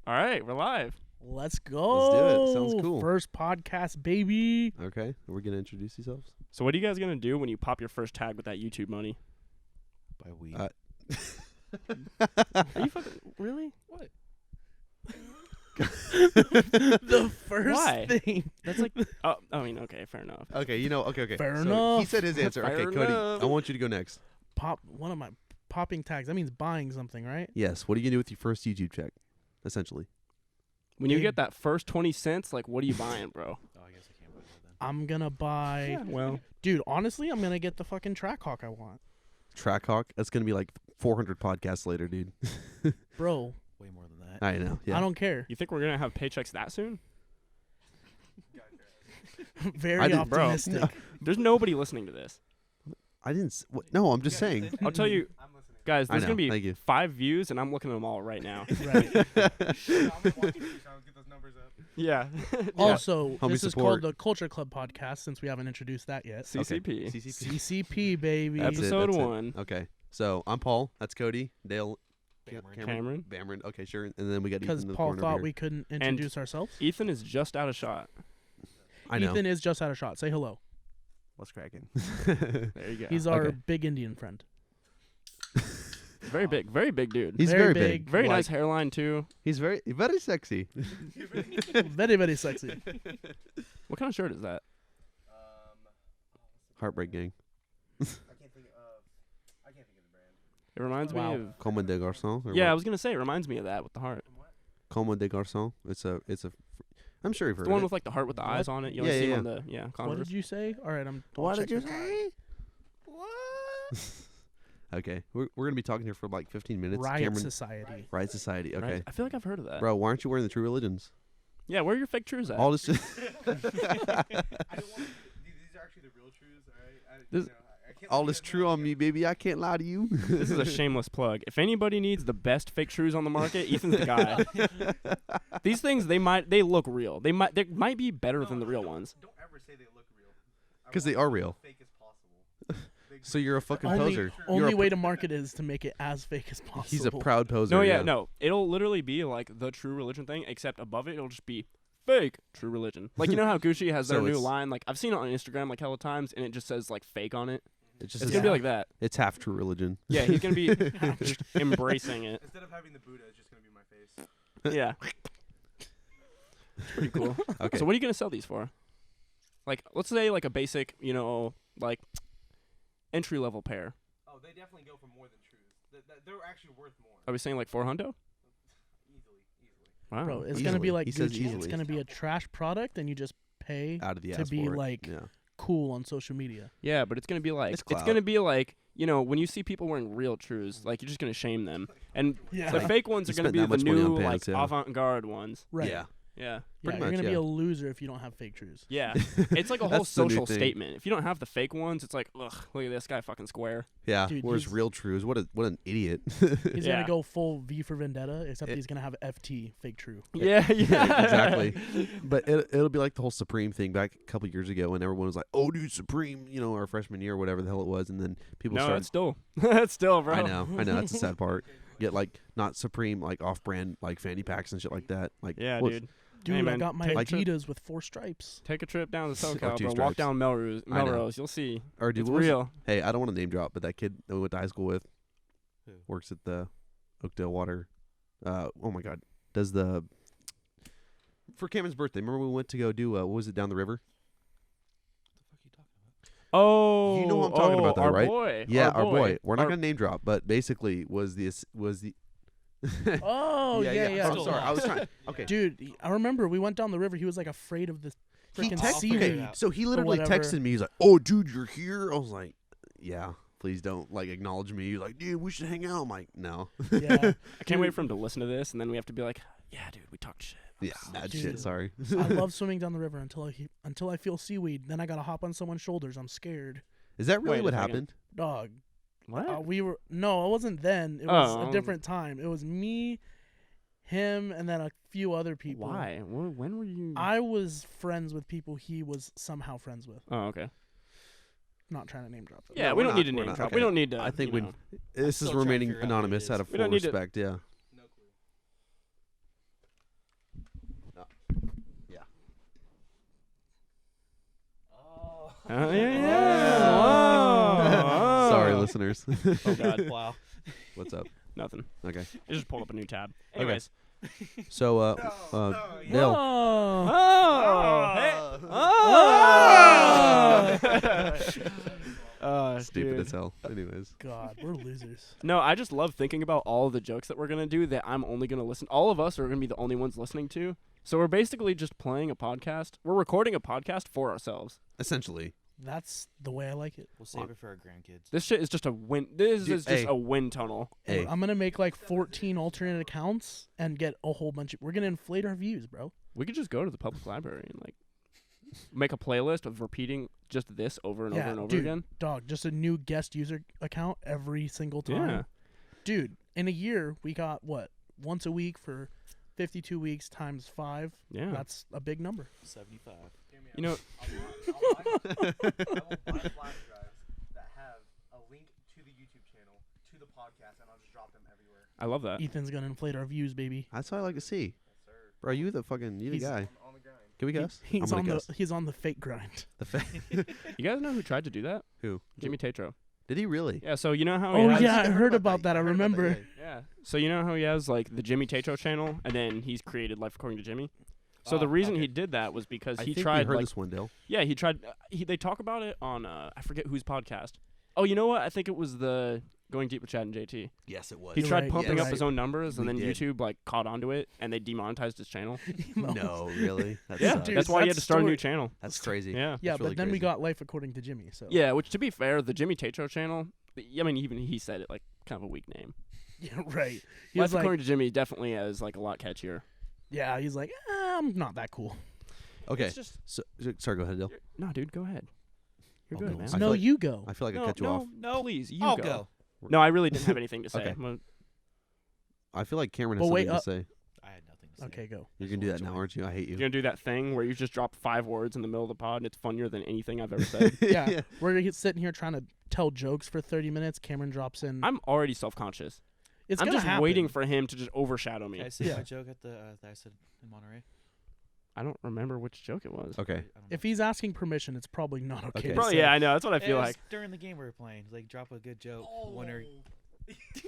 All right, we're live. Let's go. Let's do it. Sounds cool. First podcast, baby. Okay, are we gonna introduce yourselves? So what are you guys going to do when you pop your first tag with that YouTube money? By we. Are you fucking... Really? What? The first thing. That's like... Oh, I mean, okay, fair enough. Okay, okay. Fair So enough. He said his answer. Fair Okay, Cody, enough. I want you to go next. One of my popping tags. That means buying something, right? Yes. What are you gonna do with your first YouTube check? Essentially. When you get that first 20 cents, like, what are you buying, bro? Oh, I guess I can't buy that then. I'm gonna buy. Yeah, well... Dude, honestly, I'm gonna get the fucking Trackhawk I want. Trackhawk. That's gonna be like 400 podcasts later, dude. Bro, Way more than that. I know. Yeah. I don't care. You think we're going to have paychecks that soon? Very didn't- bro. optimistic. No. There's nobody listening to this. I didn't. No, I'm just saying. I'll tell you... Guys, I there's know, going to be thank you. 5 views, and I'm looking at them all right now. Right. I'm gonna watch you, so I'll get those numbers up. Yeah. Also, Homie this is support. called the Culture Club podcast since we haven't introduced that yet. CCP. CCP. CCP, baby. That's it, Episode that's it. 1. Okay. So I'm Paul. That's Cody. Dale. Cameron. Bamron. Okay, sure. And then we got Ethan Because in the Paul corner thought over we here. couldn't introduce ourselves. Ethan is just out of shot. I know. Ethan is just out of shot. Say hello. What's cracking? There you go. He's our Okay. big Indian friend. very big dude. He's Very very big. big. Very Like, nice hairline, too. He's very sexy. Very, very sexy. What kind of shirt is that? Heartbreak Gang. I can't think of the brand. It reminds Wow. me of... Comme des Garçons. or Yeah, I what? was going to say, it reminds me of that with the heart. Comme des Garçons. I'm sure you've heard The one of it. with, like, the heart with the eyes on it. You Yeah, only see yeah, them on the... Yeah, What Converse. did you say? All right, I'm. What did you checking. say? Okay, we're gonna be talking here for like 15 minutes. Riot Cameron, Society. Riot Society. Okay, Right? I feel like I've heard of that. bro, why aren't you wearing the True Religions? Yeah, where are your fake trues at? All this. I don't want. These are actually the real truths, alright? This- I can't All let you is guys true know. on me, baby. I can't lie to you. This is a shameless plug. If anybody needs the best fake trues on the market, Ethan's the guy. These things, they look real. They might be better than the real ones. Don't ever say they look real. I 'Cause they want are them real. as fake as possible. So you're a fucking Only, poser. only You're a way to market is to make it as fake as possible. He's a proud poser. No, yeah, no. It'll literally be like the True Religion thing, except above it, it'll just be fake True Religion. Like, you know how Gucci has So their new it's- line? Like, I've seen it on Instagram like hella times, and it just says like fake on it. It's just It's gonna be like that. it's half True Religion. Yeah, he's gonna be just embracing it. Instead of having the Buddha, it's just gonna be my face. Yeah. It's pretty cool. Okay. So what are you gonna sell these for? Like, let's say like a basic, like entry level pair. Oh, they definitely go for more than truths. They're actually worth more. Are we saying like 400? Easily. Wow. Bro, it's Easily. gonna be like He says Gucci. It's easily. gonna be a trash product, and you just pay Out of the to ass be for it. like Yeah. cool on social media. Yeah, but it's gonna be like It's it's clout. gonna be like when you see people wearing real trues, like you're just gonna shame them, and Yeah. the fake ones You are gonna spent be that the much money on new pants, like yeah. avant-garde ones. Right. Yeah. Yeah, Yeah, Pretty you're much, gonna be yeah. a loser if you don't have fake trues. yeah. It's like a whole That's the new social thing. statement. If you don't have the fake ones, it's like, ugh, look at this guy fucking square. Yeah. Dude, Where's he's- real Trues? What an idiot. He's Yeah. gonna go full V for Vendetta, except It- he's gonna have FT fake true. Yeah, exactly. But it'll be like the whole Supreme thing back a couple years ago when everyone was like, "Oh, dude, Supreme," our freshman year or whatever the hell it was, and then people No, started. it's still, it's still, bro. I know. That's the sad part. Get like not Supreme, like off-brand, like fanny packs and shit like that. Like, Yeah, what's- dude. Dude, Hey, I man, got my take a trip. Adidas with 4 stripes. Take a trip down to Or SoCal, 2 bro. Walk stripes. down Melrose, I know. Melrose. You'll see. Or dude, It's what was- real. Hey, I don't want to name drop, but that kid that we went to high school with Who? works at the Oakdale Water. Oh my God, does the for Cameron's birthday? Remember we went to go do what was it down the river? Oh, You know what I'm talking about, though, our right? Boy. Yeah, our boy. We're not Our- gonna name drop, but basically was the. Oh yeah. I'm sorry, I was trying. Okay. Dude, I remember we went down the river. He was like afraid of the He freaking texted. seaweed. Okay, so he literally whatever. texted me. He's like, "Oh, dude, you're here." I was like, "Yeah, please don't like acknowledge me." He's like, "Dude, we should hang out." I'm like, "No." Yeah, I can't wait for him to listen to this, and then we have to be like, yeah, dude, we talked shit. Yeah, bad Dude. shit. Sorry. I love swimming down the river until I feel seaweed. Then I gotta hop on someone's shoulders. I'm scared. Is that really Wait a what second. happened? Dog. What? It wasn't then. It was Oh. a different time. It was me, him, and then a few other people. Why? When were you? I was friends with people he was somehow friends with. Oh, okay. Not trying to name drop them. Yeah, No, we we're don't not- need to we're name not. drop. Okay. We don't need to. I think you we. know. This is still trying to remaining figure out who it anonymous is. out of We full don't need to- respect. Yeah. No clue. Yeah. Whoa. Sorry, listeners. Oh God. Wow. What's up? Nothing. Okay. I just pulled up a new tab. Anyways. So, Oh. Dale. Stupid dude. as hell. Anyways. God, we're losers. No, I just love thinking about all the jokes that we're gonna do that I'm only gonna listen. All of us are gonna be the only ones listening to. So we're basically just playing a podcast. We're recording a podcast for ourselves. Essentially. That's the way I like it. We'll save it for our grandkids. This shit is just a wind. This Dude, is just hey. a wind tunnel. Hey. I'm gonna make like 14 alternate accounts and get a whole bunch of. We're gonna inflate our views, bro. We could just go to the public library and like make a playlist of repeating just this over and over and over dude, again. Dog, just a new guest user account every single time. Yeah. Dude, in a year we got what? Once a week for 52 weeks times 5. Yeah. That's a big number. 75. You know, I will buy flash drives that have a link to the YouTube channel, to the podcast, and I'll just drop them everywhere. I love that. Ethan's gonna inflate our views, baby. That's what I like to see. Yes, sir. Bro, you the He's- guy. I'm on the grind. Can we guess? I'm He's gonna on guess. he's on the fake grind. The fa- You guys know who tried to do that? Who? Jimmy Tatro. Did he really? Yeah. So you know how? Oh he has, yeah, I I heard about that. I heard about remember. that, Yeah. So you know how he has like the Jimmy Tatro channel, and then he's created Life According to Jimmy. So the reason he did that was because I he think tried we heard like this one, Dale. yeah he tried they talk about it on I forget whose podcast. Oh, you know what? I think it was the Going Deep with Chad and JT. Yes, it was. He You're tried right, pumping you're up his right. own numbers, and We then did. YouTube like caught onto it, and they demonetized his channel. No, really? That Yeah, sucks. Dude, that's why he had that to start a new story- channel. That's crazy. Yeah. Yeah, That's but really then we crazy. got Life According to Jimmy. So Yeah, which to be fair, the Jimmy Tatro channel, I mean, even he said it like kind of a weak name. yeah, right. He Life was like, According to Jimmy definitely is like a lot catchier. yeah, he's like, I'm not that cool. Okay. It's just Sorry, go ahead, Dale. no, dude, go ahead. You're I'll good, go. man. I feel No, like- you go. I feel like I no, cut you no, off. No, please, you I'll go. go. No, I really didn't have anything to say. Okay. Well, I feel like Cameron has But something wait, to say. I had nothing to say. Okay, go. You're gonna do that now, aren't you? I hate you. You're gonna do that thing where you just drop 5 words in the middle of the pod, and it's funnier than anything I've ever said. Yeah, we're sitting here trying to tell jokes for 30 minutes. Cameron drops in. I'm already self-conscious. It's I'm gonna just happen. waiting for him to just overshadow me. Can I say Yeah. my joke at the that I said in Monterey? I don't remember which joke it was. Okay. I don't know. If he's asking permission, it's probably not okay. Okay. to Probably, say. yeah, I know. That's what I It feel was like. during the game we were playing. Like, drop a good joke. Winner.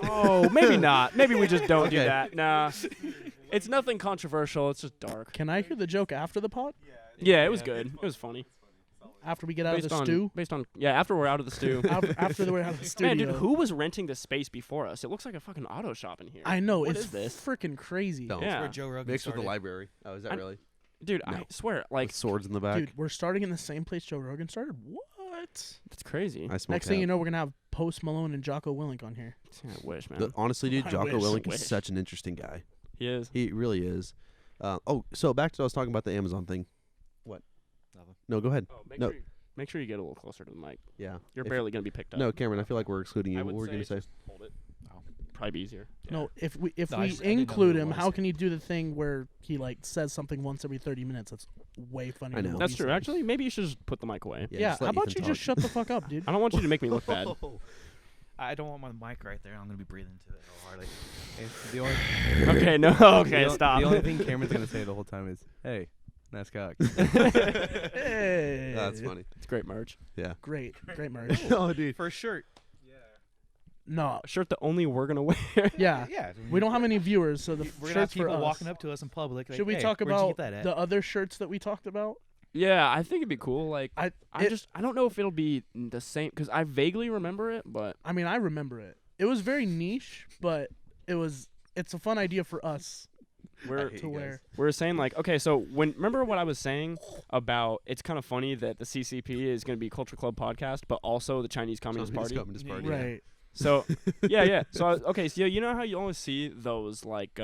Oh, maybe not. Maybe we just don't do Okay. that. Nah. It's nothing controversial. It's just dark. Can I hear the joke after the pod? Yeah, it was good. It was funny. After we get out of Based the on, stew? after we're out of the stew. After we're out of the studio. Man, dude, who was renting the space before us? It looks like a fucking auto shop in here. I know, What it's is this? freaking crazy. Don't. Yeah. Where Joe Rogan Mixed with the started. library. Oh, is that I- really? Dude, No. I swear, Like like, swords in the back. Dude, we're starting in the same place Joe Rogan started? What? it's crazy. I smoke Next thing you know, we're going to have Post Malone and Jocko Willink on here. I wish, man. honestly, dude, I Jocko wish. Willink Wish. is such an interesting guy. He is. He really is. So back to what I was talking about the Amazon thing. What? Nothing. No, go ahead. Oh, No. make sure you get a little closer to the mic. Yeah. You're If- barely gonna be picked up. No, Cameron, I feel like we're excluding you. I What would were you gonna say? just hold it. Oh. Probably be easier. No, if we No, I just- I didn't know include who it him, was. how can he do the thing where he like says something once every 30 minutes? That's way funnier. I than know. what That's he true. says. Actually, maybe you should just put the mic away. Yeah, just how let about Ethan you just talk. shut the fuck up, dude? I don't want you to make me look bad. I don't want my mic right there. I'm gonna be breathing into it all hardly. The only, Okay, no, okay, stop. The only thing Cameron's gonna say the whole time is, "Hey, nice cock." Hey. That's funny. It's great merch. Great merch. Oh, dude. For a shirt. Yeah. No, A shirt that only we're gonna wear. yeah. Yeah. We don't have any viewers, so the We're gonna have shirts for people us. walking up to us in public. Like, Should we hey, talk where'd you about get that at? the other shirts that we talked about? Yeah, I think it'd be cool. Like, I it- don't know if it'll be the same because I vaguely remember it, but I mean, I remember it. It was very niche, but it's a fun idea for us we're to wear. we're saying like, okay, so remember what I was saying about it's kind of funny that the CCP is going to be Culture Club podcast, but also the Chinese Communist Party. Communist Party. Right. So yeah. So okay, so you know how you always see those like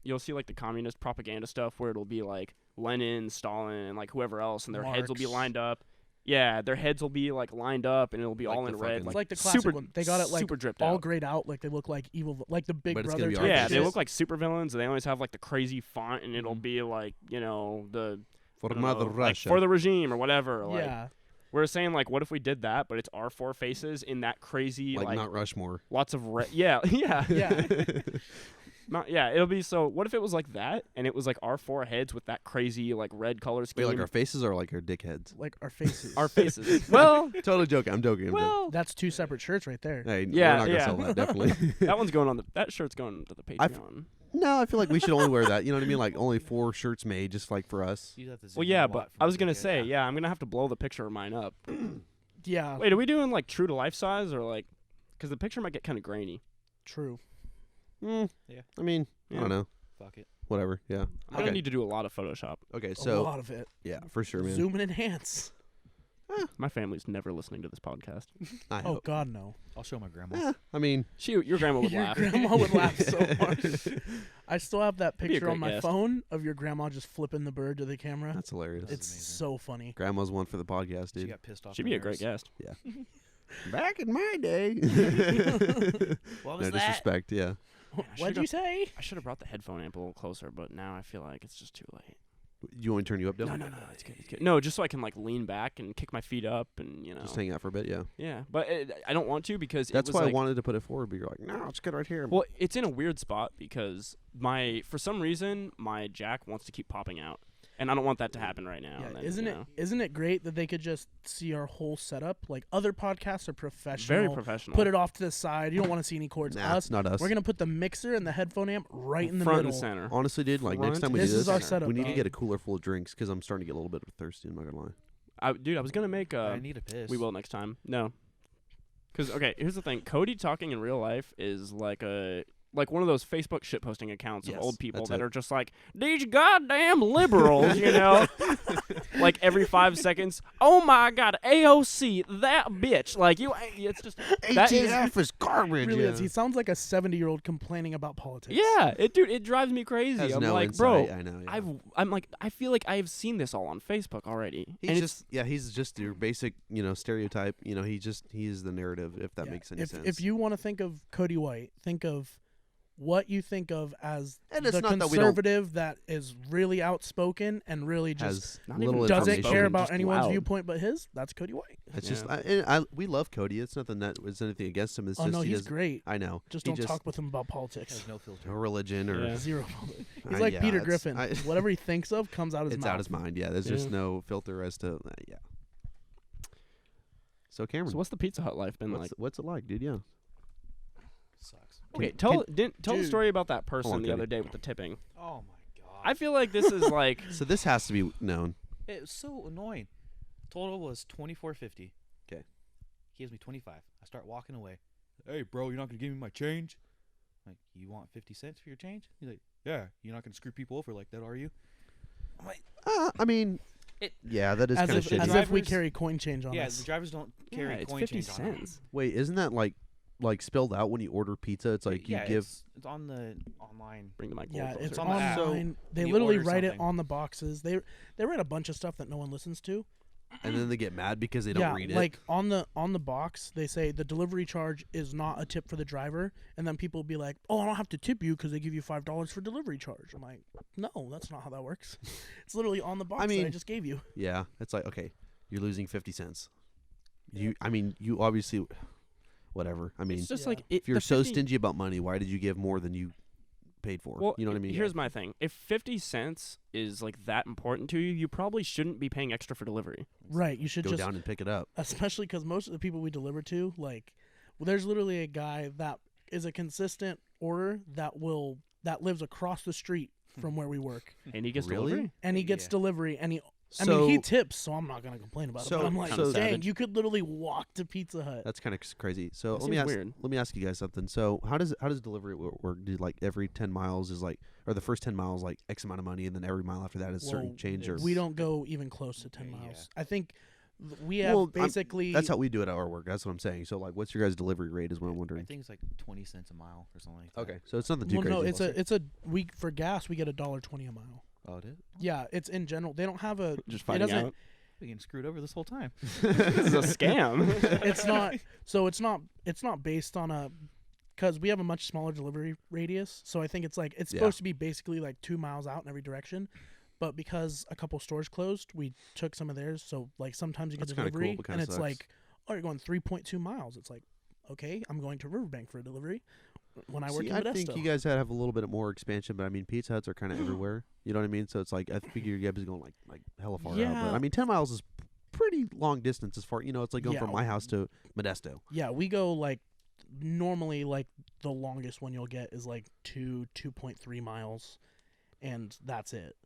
you'll see like the communist propaganda stuff where it'll be like Lenin, Stalin, and like whoever else, and their heads will be Marx. lined up. Yeah, their heads will be like lined up, and it'll be Like all the in red. fucking- It's like the classic super, one. They got it like super dripped all out. grayed out, like they look like evil, like the Big But it's Brother gonna be type art Yeah, shit. they look like super villains. And they always have like the crazy font, and it'll Mhm. be like the I For don't Mother know, like, Russia. for the regime or whatever. Like, Yeah. we're saying like, what if we did that, but it's our 4 faces in that crazy like like Mount Rushmore. lots of red. Yeah, yeah. Yeah. Yeah, it'll be so. What if it was like that, and it was like our 4 heads with that crazy like red color scheme? Wait, like our faces or like our dick heads? Like our faces. Our faces. Well, Totally joking. I'm joking. well, That's 2 separate shirts right there. Hey, Yeah, we're not gonna yeah. sell that. Definitely. that one's going on that shirt's going to the Patreon. No, I feel like we should only wear that. You know what I mean? Like only 4 shirts made, just like for us. You'd have to zoom Well, in yeah, a but lot I from was the gonna dick, say, yeah, I'm gonna have to blow the picture of mine up. Yeah. Wait, are we doing like true to life size or like? Because the picture might get kind of grainy. True. Yeah. I mean, I Yeah. don't know. Fuck it. Whatever. Yeah. I don't need to do a lot of Photoshop. Okay. A So lot of it. yeah, for sure, man. Zoom and enhance. My family's never listening to this podcast. I Oh hope. God, no. I'll show my grandma. Yeah, I mean, Your grandma would Your laugh. grandma would laugh so hard. I still have that That'd be a picture on great my guest. phone of your grandma just flipping the bird to the camera. that's hilarious. It's amazing. so funny. Grandma's one for the podcast, She dude. got pissed off. She'd her be a great nurse. guest. Back in my day. What No was that? disrespect. Yeah. What'd you say? I should have brought the headphone amp a little closer, but now I feel like it's just too late. You want me to turn you up, Dylan? No, it's good. It's good. No, just so I can like lean back and kick my feet up and Just hang out for a bit. Yeah. Yeah, but I don't want to because That's it was why like, I wanted to put it forward, but you're like, no, it's good right here. Well, it's in a weird spot because for some reason my jack wants to keep popping out, and I don't want that to happen right now. Yeah, and then, isn't it great that they could just see our whole setup? Like other podcasts are professional. very professional? Put it off to the side. You don't want to see any cords. Nah, Us, it's not us. we're gonna put the mixer and the headphone amp right in the front middle. and center. Honestly, dude, like next Front time we This do is this, our setup, we need to dog. get a cooler full of drinks because I'm starting to get a little bit thirsty. I'm not gonna lie. Dude, I was gonna make I need a piss. we will next time. No, because okay, here's the thing. Cody talking in real life is like one of those Facebook shitposting accounts Yes, of old people that's that it. are just like these goddamn liberals, you know. Like every 5 seconds, oh my god, AOC, that bitch. Like it's just that is ATF is garbage. Really yeah. is. He sounds like a 70-year-old complaining about politics. yeah, it drives me crazy. Has I'm no like, insight. bro, I know. Yeah. I feel like I've seen this all on Facebook already. He's and just he's just your basic stereotype. He's the narrative, if that Yeah. makes any sense. If you want to think of Cody White, think of what you think of as And it's the not that we don't- conservative that is really outsperson and really just has not little even doesn't information. care outspoken, about just anyone's loud. viewpoint but his. That's Cody White. It's Yeah. just we love Cody. It's nothing that it's anything against him. It's Oh just no, he he's doesn't- great. I know. Just He don't talk with him about politics. Has no filter. or religion or Yeah. Zero. He's like yeah, Peter it's- Griffin. I- Whatever he thinks of comes out his it's mouth. out his mind. Yeah, there's just Yeah. no filter as to yeah. So Cameron, So what's the Pizza Hut life been like? what's it like, dude? Yeah. Sucks. Okay, tell the dude. story about that person on, the Cody. other day with the tipping. Oh my god. I feel like this is like So this has to be known. It was so annoying. Total was $24.50. 'Kay. He gives me 25. I start walking away. Hey, bro, you're not gonna give me my change? I'm like, you want 50 cents for your change? He's like, yeah. You're not gonna screw people over like that, are you? I'm like, I mean, It- yeah, that is As kind of if, shitty. as if we Drivers- carry coin change on yeah, us. the drivers don't carry yeah, it's coin 50 change on them. cents. Wait, isn't that like spelled out when you order pizza? It's like you yeah, give. it's on the online. Bring the mic. Yeah, closer. it's on the app. online. They you literally order write it something. on the boxes. They write a bunch of stuff that no one listens to. And then they get mad because they don't yeah, read it. like on the box, they say the delivery charge is not a tip for the driver, and then people will be like, "Oh, I don't have to tip you because they give you $5 for delivery charge." I'm like, "No, that's not how that works. It's literally on the box that I mean- just gave you." yeah, it's like okay, you're losing 50 cents. You obviously, whatever. I mean, It's just Yeah. like if you're the so 50 stingy about money, why did you give more than you paid for? Well, you know what I mean? Here's my thing: if 50 cents is like that important to you, you probably shouldn't be paying extra for delivery. Right? You should Go just, down and pick it up. especially because most of the people we deliver to, like, there's literally a guy that is a consistent order that lives across the street from where we work, And he gets Really? delivery. and he gets Yeah. delivery, and I So mean, he tips, so I'm not gonna complain about it. So- But I'm like, so- dang, Savage. you could literally walk to Pizza Hut. that's kind of crazy. So That let me seems ask. weird. Let me ask you guys something. So how does delivery work? Do like every 10 miles is like, or the first 10 miles like X amount of money, and then every mile after that is certain Well, change? Or we don't go even close to 10 Yeah. miles. I think we have Well, basically. that's how we do it at our work. That's what I'm saying. So like, what's your guys' delivery rate? Is what I'm I wondering. think it's like 20 cents a mile or something like that. Okay, so it's nothing too Well, crazy. no, it's a we for gas we get $1.20 a mile. Oh, it is? Yeah, it's in general. They don't have a. Just It finding doesn't. out. We're getting screwed over this whole time. This is a scam. It's not. So it's not based on a. Because we have a much smaller delivery radius, so I think it's like it's Yeah. supposed to be basically like 2 miles out in every direction, but because a couple stores closed, we took some of theirs. So like sometimes you get That's kinda cool, delivery, but kinda and it's sucks. like, oh, you're going 3.2 miles. It's like, okay, I'm going to Riverbank for a delivery. when I worked See, in I Modesto. think you guys have a little bit more expansion, but I mean, Pizza Huts are kind of everywhere. You know what I mean? So it's like I figure you guys are going like hella far out. But Yeah. I mean, 10 miles is pretty long distance as far. You know, it's like going Yeah. from my house to Modesto. Yeah, we go like normally like the longest one you'll get is like 2.3 miles, and that's it.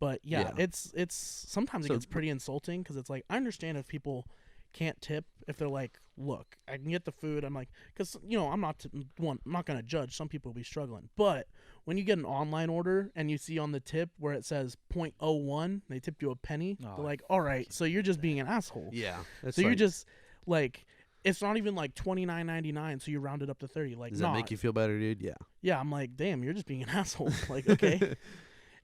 But yeah, Yeah. it's sometimes So- it gets pretty insulting because it's like I understand if people can't tip if they're like, look, I can get the food. I'm like, because I'm not I'm not gonna judge. Some people will be struggling, but when you get an online order and you see on the tip where it says 0.01, they tipped you a penny. Oh, They're like, all right, so you're just being an asshole. Yeah. So you're just like, it's not even like $29.99, so you round it up to 30. Like, Does that make you feel better, dude? Yeah. Yeah, I'm like, damn, you're just being an asshole. Like, okay.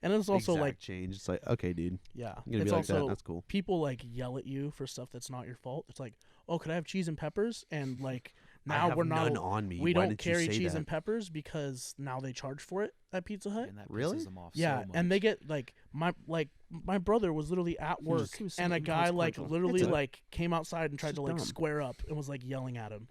And it's also Exact like, change. It's like, okay, dude. yeah, You're gonna it's be like that. also That's cool. people like yell at you for stuff that's not your fault. It's like, oh, could I have cheese and peppers? And like I now have we're none not. on me. We Why don't didn't you carry say cheese that? and peppers because now they charge for it at Pizza Hut. And that Really? pisses them off Yeah, so much. and they get like my brother was literally at He was work, just and a so guy like inconsequential. literally It's a- like came outside and tried to just like dumb. square up and was like yelling at him.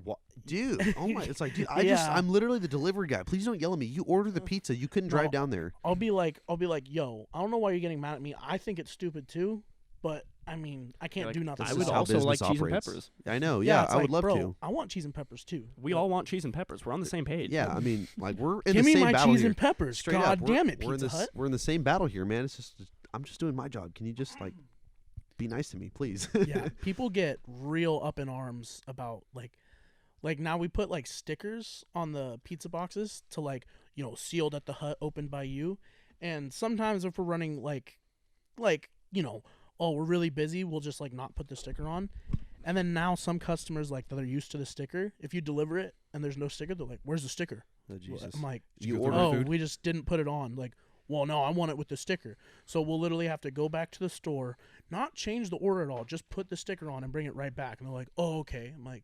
What? Dude, oh my! It's like, dude, Yeah. I'm literally the delivery guy. Please don't yell at me. You order the pizza. You couldn't drive No. down there. I'll be like, yo, I don't know why you're getting mad at me. I think it's stupid too, but I mean, I can't Like, do nothing. This I is would how also like business cheese operates. and peppers. I know. Yeah, Yeah, it's I would like, love bro, to. I want cheese and peppers too. We all want cheese and peppers. We're on the same page. Yeah, I mean, like we're in Give the me same my battle cheese here. and peppers. Straight God up, damn it, we're in Pizza this, Hut. We're in the same battle here, man. It's just I'm just doing my job. Can you just like be nice to me, please? Yeah, people get real up in arms about like now we put like stickers on the pizza boxes to like sealed at the hut, opened by you, and sometimes if we're running like oh, we're really busy, we'll just like not put the sticker on. And then now some customers like that are used to the sticker, if you deliver it and there's no sticker, they're like, where's the sticker? Oh, Jesus. I'm like, You go order through oh, food? we just didn't put it on. Like, well, no, I want it with the sticker. So we'll literally have to go back to the store, not change the order at all, just put the sticker on and bring it right back. And they're like, oh, okay. I'm like,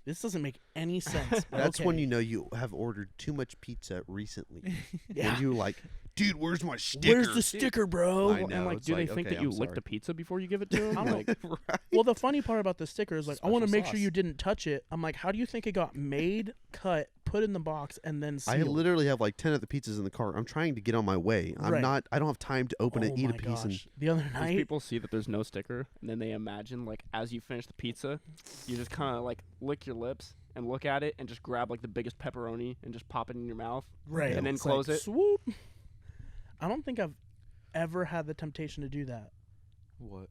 this doesn't make any sense. but That's when okay. you know you have ordered too much pizza recently. Yeah. When you're like, dude, where's my sticker? Where's the sticker, bro? I know. And like, it's do they like, think okay, that you I'm licked sorry. a pizza before you give it to them? I don't Like, Right. Well, the funny part about the sticker is like, I want to Special make sure sauce. you didn't touch it. I'm like, how do you think it got made, cut, put in the box, and then I sealed? literally have like 10 of the pizzas in the car. I'm trying to get on my way. I Right. don't have time to open it, Oh eat a my piece, and gosh. The other these night, people see that there's no sticker, and then they imagine like as you finish the pizza, you just kind of like lick your lips and look at it and just grab like the biggest pepperoni and just pop it in your mouth. right, and then it's close like, it. Swoop. I don't think I've ever had the temptation to do that. What?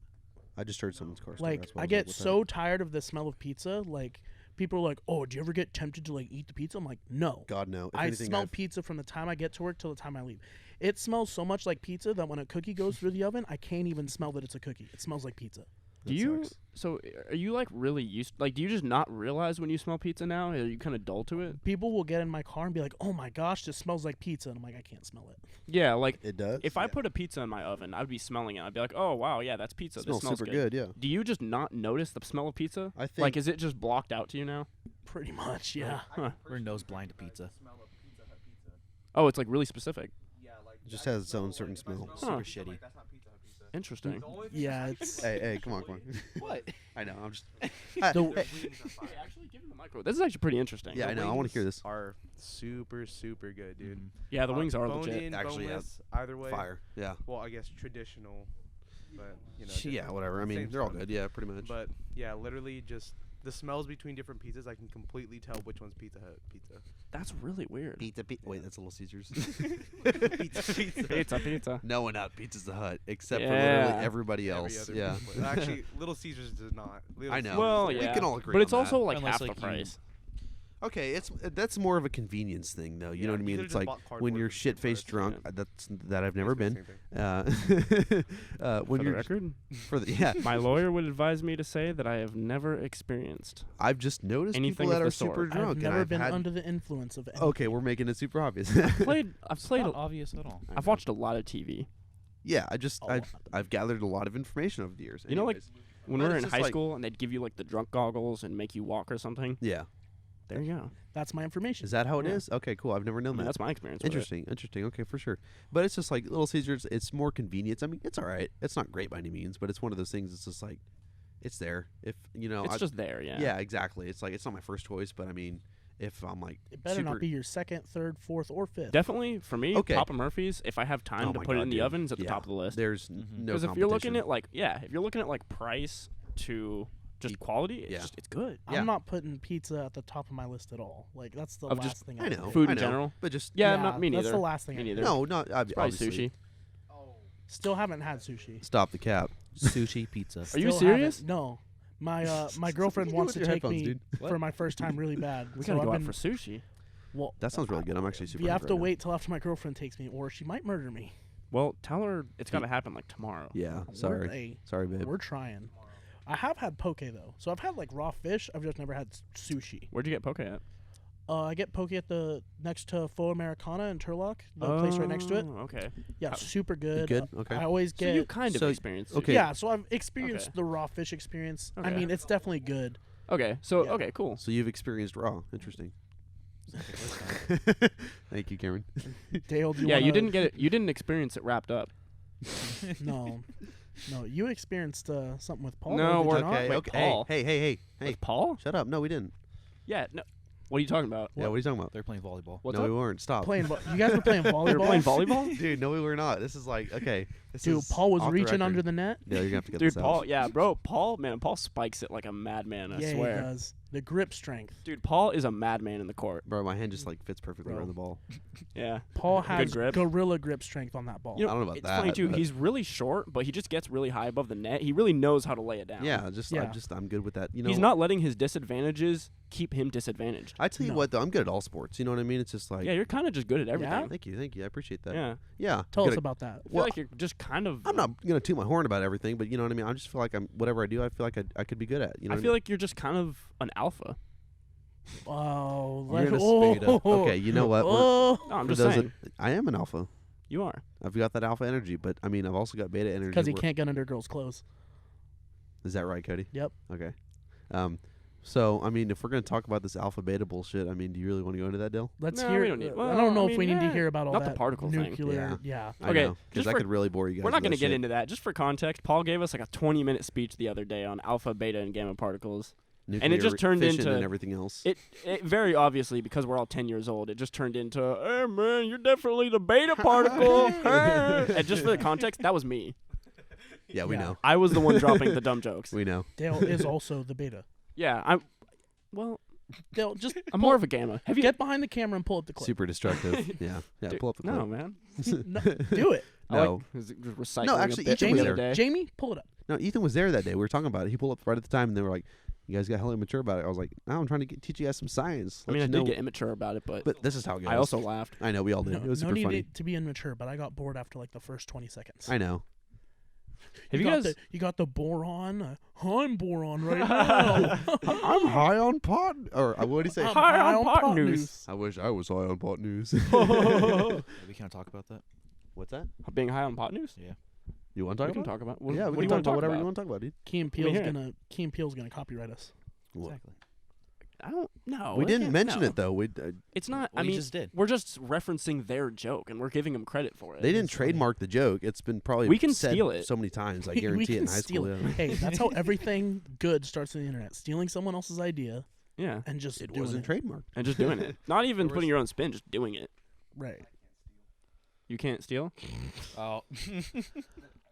I just heard someone's car. start. Like, That's why I was get what so tired of the smell of pizza. Like, people are like, "Oh, do you ever get tempted to like eat the pizza?" I'm like, "No." God no. If I anything, smell I've- pizza from the time I get to work till the time I leave. It smells so much like pizza that when a cookie goes through the oven, I can't even smell that it's a cookie. It smells like pizza. Do that you? sucks. So are you like really used? Like, do you just not realize when you smell pizza now? Are you kind of dull to it? People will get in my car and be like, "Oh my gosh, this smells like pizza," and I'm like, "I can't smell it." Yeah, like It does. if I put a pizza in my oven, I'd be smelling it. I'd be like, oh wow, yeah, that's pizza. it This smells smells super good. good. Yeah. Do you just not notice the smell of pizza? I think Like, is it just blocked out to you now? Pretty much, yeah. Huh. We're nose blind to pizza. Smell of Pizza Hut pizza. Oh, it's like really specific. Yeah, like It just I has its own know, certain like, if I smell. smell Huh. pizza, Super I'm shitty. like, that's not Pizza Hut pizza. Interesting. The only Yeah, thing it's- Hey, come on, come on. What? I know. I'm just. The- their wings are fire. Actually, give him the micro. This is actually pretty interesting. Yeah, I know. I want to hear this. Are super good, dude. Mhm. Yeah, the wings are boned legit. in, Actually, yeah. boneless, either way. Fire. Yeah. Well, I guess traditional, but Yeah. you know. different. Whatever. I mean, Same they're all stuff. good. Yeah, pretty much. But yeah, literally just the smells between different pizzas, I can completely tell which one's Pizza Hut pizza. That's really weird. Pizza. Wait, that's Little Caesars. Pizza. No one out Pizza's the Hut except for Yeah. literally everybody Every else. other Yeah. place. Actually, Little Caesars does not. Little I know. Caesars Well, is We yeah. can all agree But it's on also that. like Unless, half like, the you- price. Okay, that's more of a convenience thing, though. You know Yeah, what I mean? you It's could've like just bought when cardboard you're for shit faced 2 drunk. Yeah. That I've never Basically been. the same thing. When For the you're record, for the yeah, my lawyer would advise me to say that I have never experienced. I've just noticed Anything people that of the are super sort. drunk. I've and never I've been had, under the influence of anything. Okay, we're making it super obvious. I've played It's a- not obvious at all. I've watched a lot of TV. Yeah, Oh, I've gathered a lot of information over the years. You know, like, Anyways. When But we were it's in just high like- school and they'd give you like the drunk goggles and make you walk or something. Yeah, There you go. That's my information. is that how it Yeah. is? Okay, cool. I've never I known mean, that. that's my experience. with it. Interesting. Okay, for sure. But it's just like Little Caesars. It's more convenience. I mean, it's all right. It's not great by any means, but it's one of those things. It's just like, it's there. If you know, It's just there, yeah. yeah, exactly. It's like it's not my first choice, but I mean, if I'm like It better super, not be your second, third, fourth, or fifth. Definitely for me, Okay. Papa Murphy's. If I have time Oh to my put it God, in the dude. oven, it's at the Yeah. top of the list. there's Mhm. no Because if you're looking competition. at if you're looking at like price to just quality, Yeah. it's good. Yeah. I'm not putting pizza at the top of my list at all. Like that's the Of last just- thing I would know do. Food I in know, general? but just Yeah, not me That's neither. the last thing. Me I'd neither. do. no, not It's probably obviously. sushi. Oh. Still haven't had sushi. Stop the cap. Sushi pizza. Are you Still serious? haven't- No. My girlfriend You do wants with to your take headphones, me dude. for my first time really bad. We so gotta I've go out been, for sushi. well, That sounds really good. I'm actually super. you have hungry to right now. wait till after my girlfriend takes me, or she might murder me. Well, tell her it's got to happen like tomorrow. Yeah, We're, sorry, hey, sorry, babe. we're trying. I have had poke though, so I've had like raw fish. I've just never had sushi. Where'd you get poke at? I get poke at the next to Faux Americana in Turlock, the place right next to it. Oh, okay. Yeah, How- super good. Good. Okay. I always So get. you kind of So- experienced. okay. Yeah, so I've experienced Okay. the raw fish experience. I Okay. mean, it's definitely good. Okay. So Yeah. okay, cool. So you've experienced raw. Interesting. Thank you, Cameron. Dale, do you Yeah, you wanna- didn't get it. You didn't experience it wrapped up. No, no, you experienced something with Paul. No, though, did you we're- not? Okay. Wait, Okay. Paul. Hey. With Paul? Shut up. No, we didn't. Yeah. No. What are you talking about? Yeah. What are you talking about? They're playing volleyball. What's no, up? we weren't. Stop. Playing. You guys were playing volleyball. We were playing volleyball. Dude, no, we were not. This is like okay. This Dude, is Paul was off the reaching record. under the net. Yeah, you're gonna have to get Dude, this out. Paul. Yeah, bro. Paul. Man, Paul spikes it like a madman. I Yeah, swear. he does. The grip strength. Dude, Paul is a madman in the court. Bro, my hand just like fits perfectly Bro. around the ball. Yeah. Paul Good has grip. gorilla grip strength on that ball. You know, I don't know about it's that, funny too. but- He's really short, but he just gets really high above the net. He really knows how to lay it down. Yeah, just Yeah. I'm good with that. You know, He's not letting his disadvantages keep him disadvantaged. I tell you No. what though, I'm good at all sports. You know what I mean? It's just like Yeah, you're kind of just good at everything. Thank you. I appreciate that. Yeah. Yeah. Tell good us at- about that. I feel Well, like you're just kind of. I'm not gonna toot my horn about everything, but you know what I mean. I just feel like I'm whatever I do. I feel like I could be good at. You know. I feel like you're just kind of an alpha. Oh, You're let- gonna speed it up. Okay, you know what? We're- Oh, No, I'm for just those saying. that- I am an alpha. You are. I've got that alpha energy, but I mean, I've also got beta energy. because he where- can't get under girls' clothes. Is that right, Cody? Yep. Okay. So I mean, if we're gonna talk about this alpha beta bullshit, I mean, do you really want to go into that, Dill? Let's No, hear. we don't need- I well, don't know I if we mean, need to eh, hear about all not the that particle thing. nuclear. Yeah. I Okay, know, because just that for- could really bore you guys. We're not with going to that get shit. into that. Just for context, Paul gave us like a 20-minute speech the other day on alpha, beta, and gamma particles. Nuclear just turned fission into- and everything else. It very obviously, because we're all 10 years old, it just turned into, hey, man, you're definitely the beta particle. Hey." And just for the context, that was me. Yeah, we Yeah. know. I was the one dropping the dumb jokes. We know. Dale is also the beta. Yeah, well, Dale, just I'm more of a gamma. Have you get behind the camera and pull up the clip. Super destructive. Yeah. Dude, Pull up the clip. No, man. No, do it. I No. like recycling No, actually, a bit Ethan from was the other there. day. Jamie, pull it up. No, Ethan was there that day. We were talking about it. He pulled up right at the time, and they were like, "You guys got hella immature about it." I was like, "No, I'm trying to teach you guys some science." I mean, I Let did you know- get immature about it, but But this is how it goes. I also laughed. I know we all did. No, It was no super need funny. to be immature, but I got bored after like the first 20 seconds. I know. Have you got guys? you got the boron? I'm boron right now. I'm high on pot. Or what did he say? I'm High on pot news. I wish I was high on pot news. Yeah, we can't talk about that. What's that? Being high on pot news? Yeah. You want to We talk can about? talk about. What, Yeah, what we do can you talk want about to whatever about? you want to talk about, dude. Key and me Peele's gonna copyright us. What? Exactly. I don't know. We I didn't can't- mention no. it though. It's not. Well, I you mean, just did. we're just referencing their joke, and we're giving them credit for it. They didn't It's funny. trademark the joke. It's been probably We can said steal it. so many times. I We guarantee it can in high steal school. it. Yeah. Hey, that's how everything good starts on the internet. Stealing someone else's idea Yeah, and just It doing wasn't it. trademarked. and just doing it. Not even There putting was- your own spin, just doing it. Right. You can't steal. Oh.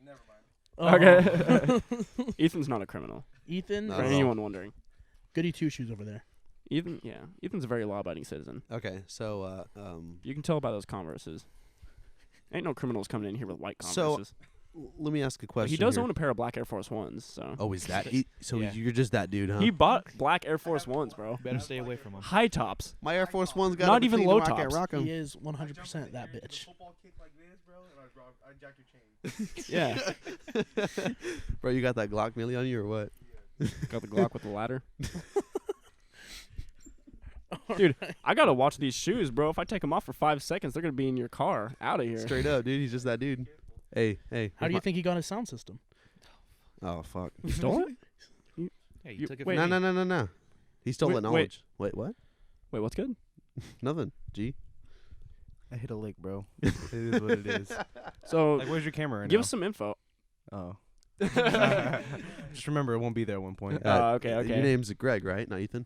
Never mind. Oh. Okay. Ethan's not a criminal. Ethan, Not For at all. anyone wondering, goody two shoes over there. Ethan's a very law-abiding citizen. Okay, so You can tell by those Converses. Ain't no criminals coming in here with white So, Converses. let me ask a question. He does here. own a pair of black Air Force Ones, so Oh, is that? So Yeah. you're just that dude, huh? he bought black Air Force Ones, bro. Better stay away from him. High tops. My Air Force One's got Not it even between low them, I can't tops. rock 'em. He is 100% that The bitch. football kick like this, bro, and I jacked your chain. Yeah. Bro, you got that Glock milli on you or what? Got the Glock with the ladder. Dude, I gotta watch these shoes, bro. If I take them off for 5 seconds, they're gonna be in your car. Out of here. Straight up, dude. He's just that dude. Hey. How do you think he got his sound system? Oh fuck. You stole it? Yeah, you You- took it wait. from No, me. no. He stole Wait, that knowledge. Wait, what? Wait, what's good? Nothing. G. I hit a lick, bro. It is what it is. So, Like, where's your camera right give now? us some info. Oh. Just remember, it won't be there at one point. Okay. Your name's Greg, right? Not Ethan.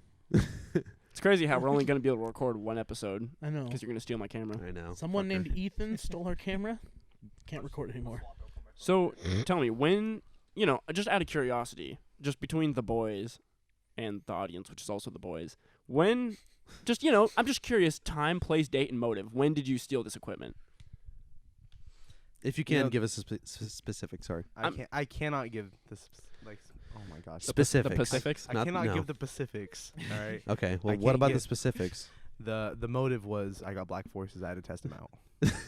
It's crazy how we're only going to be able to record one episode I know. because you're going to steal my camera. I know. Someone Fucker. named Ethan stole our camera. Can't record anymore. So tell me, when, just out of curiosity, just between the boys and the audience, which is also the boys, when, I'm just curious, time, place, date, and motive. When did you steal this equipment? If you You can know- give us a specific, sorry. I cannot give this like. Oh my gosh. Specifics. The Pacifics? I Not- cannot no. give the specifics. All right. Okay. Well, I what can't about the get- specifics? The motive was I got black forces. I had to test them out.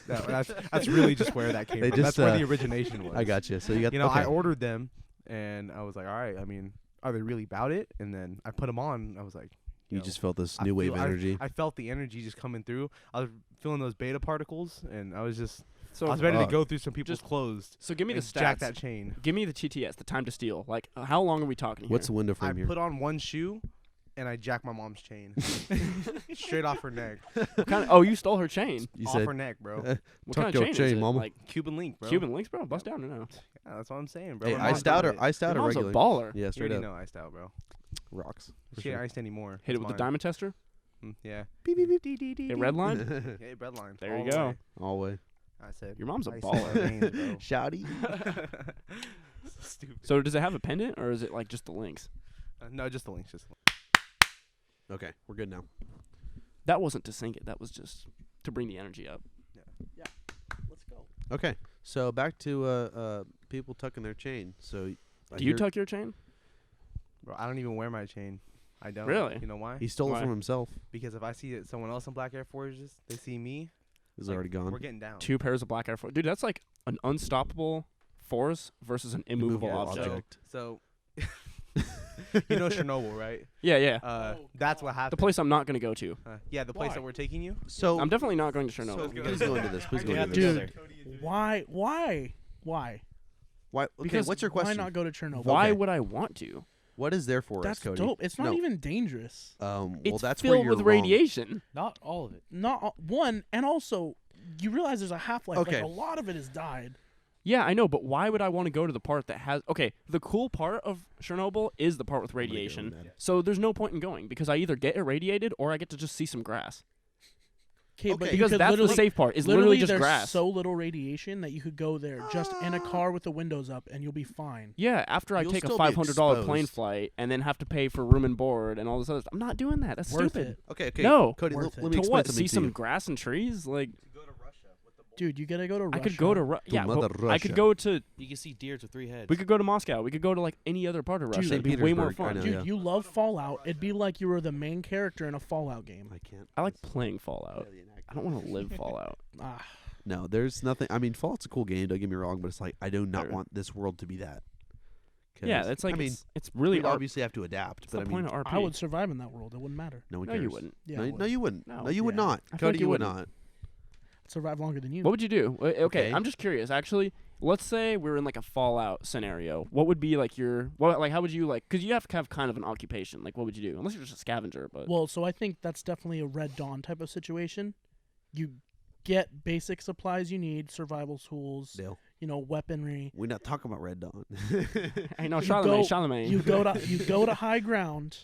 That's really just where that came They from. just, That's where the origination was. I got you. So you got. You know, okay. I ordered them, and I was like, all right. I mean, are they really about it? And then I put them on. And I was like, You yo, just felt this I new wave feel- I- energy. I felt the energy just coming through. I was feeling those beta particles, and I was So, I was ready to Fuck. go through some people's Just clothes. so give me the and jack stats. that chain. Give me the TTS, the time to steal. Like, how long are we talking What's the here? window I frame here? put on one shoe, and I jacked my mom's chain straight off her neck. You stole her chain. You Off said her neck, bro. What Tuck kind your of chain chain, is it? mama. Like Cuban link, bro. Cuban links, bro? Bust down or no? Yeah, that's what I'm saying, bro. Hey, My mom iced out got or it. iced out Your or mom's a regular? baller. Yeah, You straight already up. know iced out, bro. Rocks. for She ain't sure. iced anymore. Hit it It's with the mine. diamond tester. Yeah. Beep, beep, beep. Hit red line. Yeah, breadline. There all you the go. way. All way. I said. Your mom's a ice in my baller. veins, bro. Shouty. So stupid. So does it have a pendant or is it like just the links? No, just the links. Just the Okay, we're good now. That wasn't to sink it. That was just to bring the energy up. Let's go. Okay, so back to people tucking their chain. So I Do you hear tuck your chain? Bro, I don't even wear my chain. I don't. Really? You know why? He stole Why? it from himself. Because if I see someone else in black Air Forces, they see me. It's like, already gone. We're getting down. 2 pairs of black Air Force. Dude, that's like an unstoppable force versus an immovable Immovable object. object. So, you know Chernobyl, right? Yeah, yeah. That's what The happened. place I'm not going to go to. Yeah, the place Why? that we're taking you. So I'm definitely not going to so Chernobyl. please go into this. Please go Yeah, into this. Dude, why? Why? Why? Okay, Because what's your question? Why not go to Chernobyl? Why Okay. would I want to? What is there for That's us, Cody? dope. It's not No. even dangerous. Well, It's that's where filled you're with wrong. radiation. Not all of it. Not one, and also you realize there's a half-life. Okay. Like a lot of it has died. Yeah, I know, but why would I want to go to the part that has... Okay, the cool part of Chernobyl is the part with I'm gonna go radiation. with that. So there's no point in going because I either get irradiated or I get to just see some grass. Okay, Okay. but you Because could that's the literally, safe part. Is literally just there's grass. so little radiation that you could go there just in a car with the windows up and you'll be fine. Yeah, after I You'll take a still be $500 plane exposed. flight and then have to pay for room and board and all this other stuff. I'm not doing that. That's Worth stupid. it. Okay, okay. No. Cody, Worth let it. me To explain what? something See to some you. grass and trees? Like, Dude, you gotta go to Russia. I could go to... Yeah, Mother but I could Russia. go to... You can see deers with 3 heads. We could go to Moscow. We could go to, like, any other part of Dude, Russia. St. It'd be way more Petersburg, I fun. know, Dude, yeah. you love Fallout. It'd be like you were the main character in a Fallout game. I can't. I like playing Fallout. I don't want to live Fallout. Ah, No, there's nothing. I mean, Fallout's a cool game. Don't get me wrong, but it's like I do not Sure. want this world to be that. 'Cause, Yeah, that's like... I mean, it's really... we obviously have to adapt, It's but the I point mean, of RP. I would survive in that world. It wouldn't matter. no one No, cares. you wouldn't. Yeah, No, I no, would. you wouldn't. No. No, you would Yeah. not. I feel Cody, like you you would wouldn't. not. Survive longer than you. What would you do? Okay, Okay. I'm just curious. Actually, let's say we're in like a Fallout scenario. What would be like your how would you like? Because you have to have kind of an occupation. Like, what would you do? Unless you're just a scavenger, but Well, so I think that's definitely a Red Dawn type of situation. You get basic supplies you need, survival tools, Dale, weaponry. we're not talking about Red Dawn. I know You Charlemagne. You go to high ground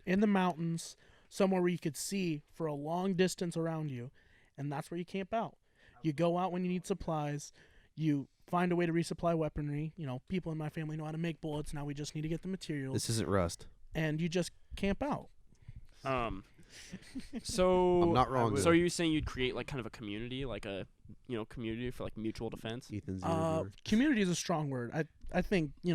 in the mountains, somewhere where you could see for a long distance around you, and that's where you camp out. You go out when you need supplies. You find a way to resupply weaponry. People in my family know how to make bullets. Now we just need to get the materials, This isn't Rust. and you just camp out. So I'm not wrong. So though. are you saying you'd create like kind of a community, like a community for like mutual defense? Ethan's Community is a strong word. I think What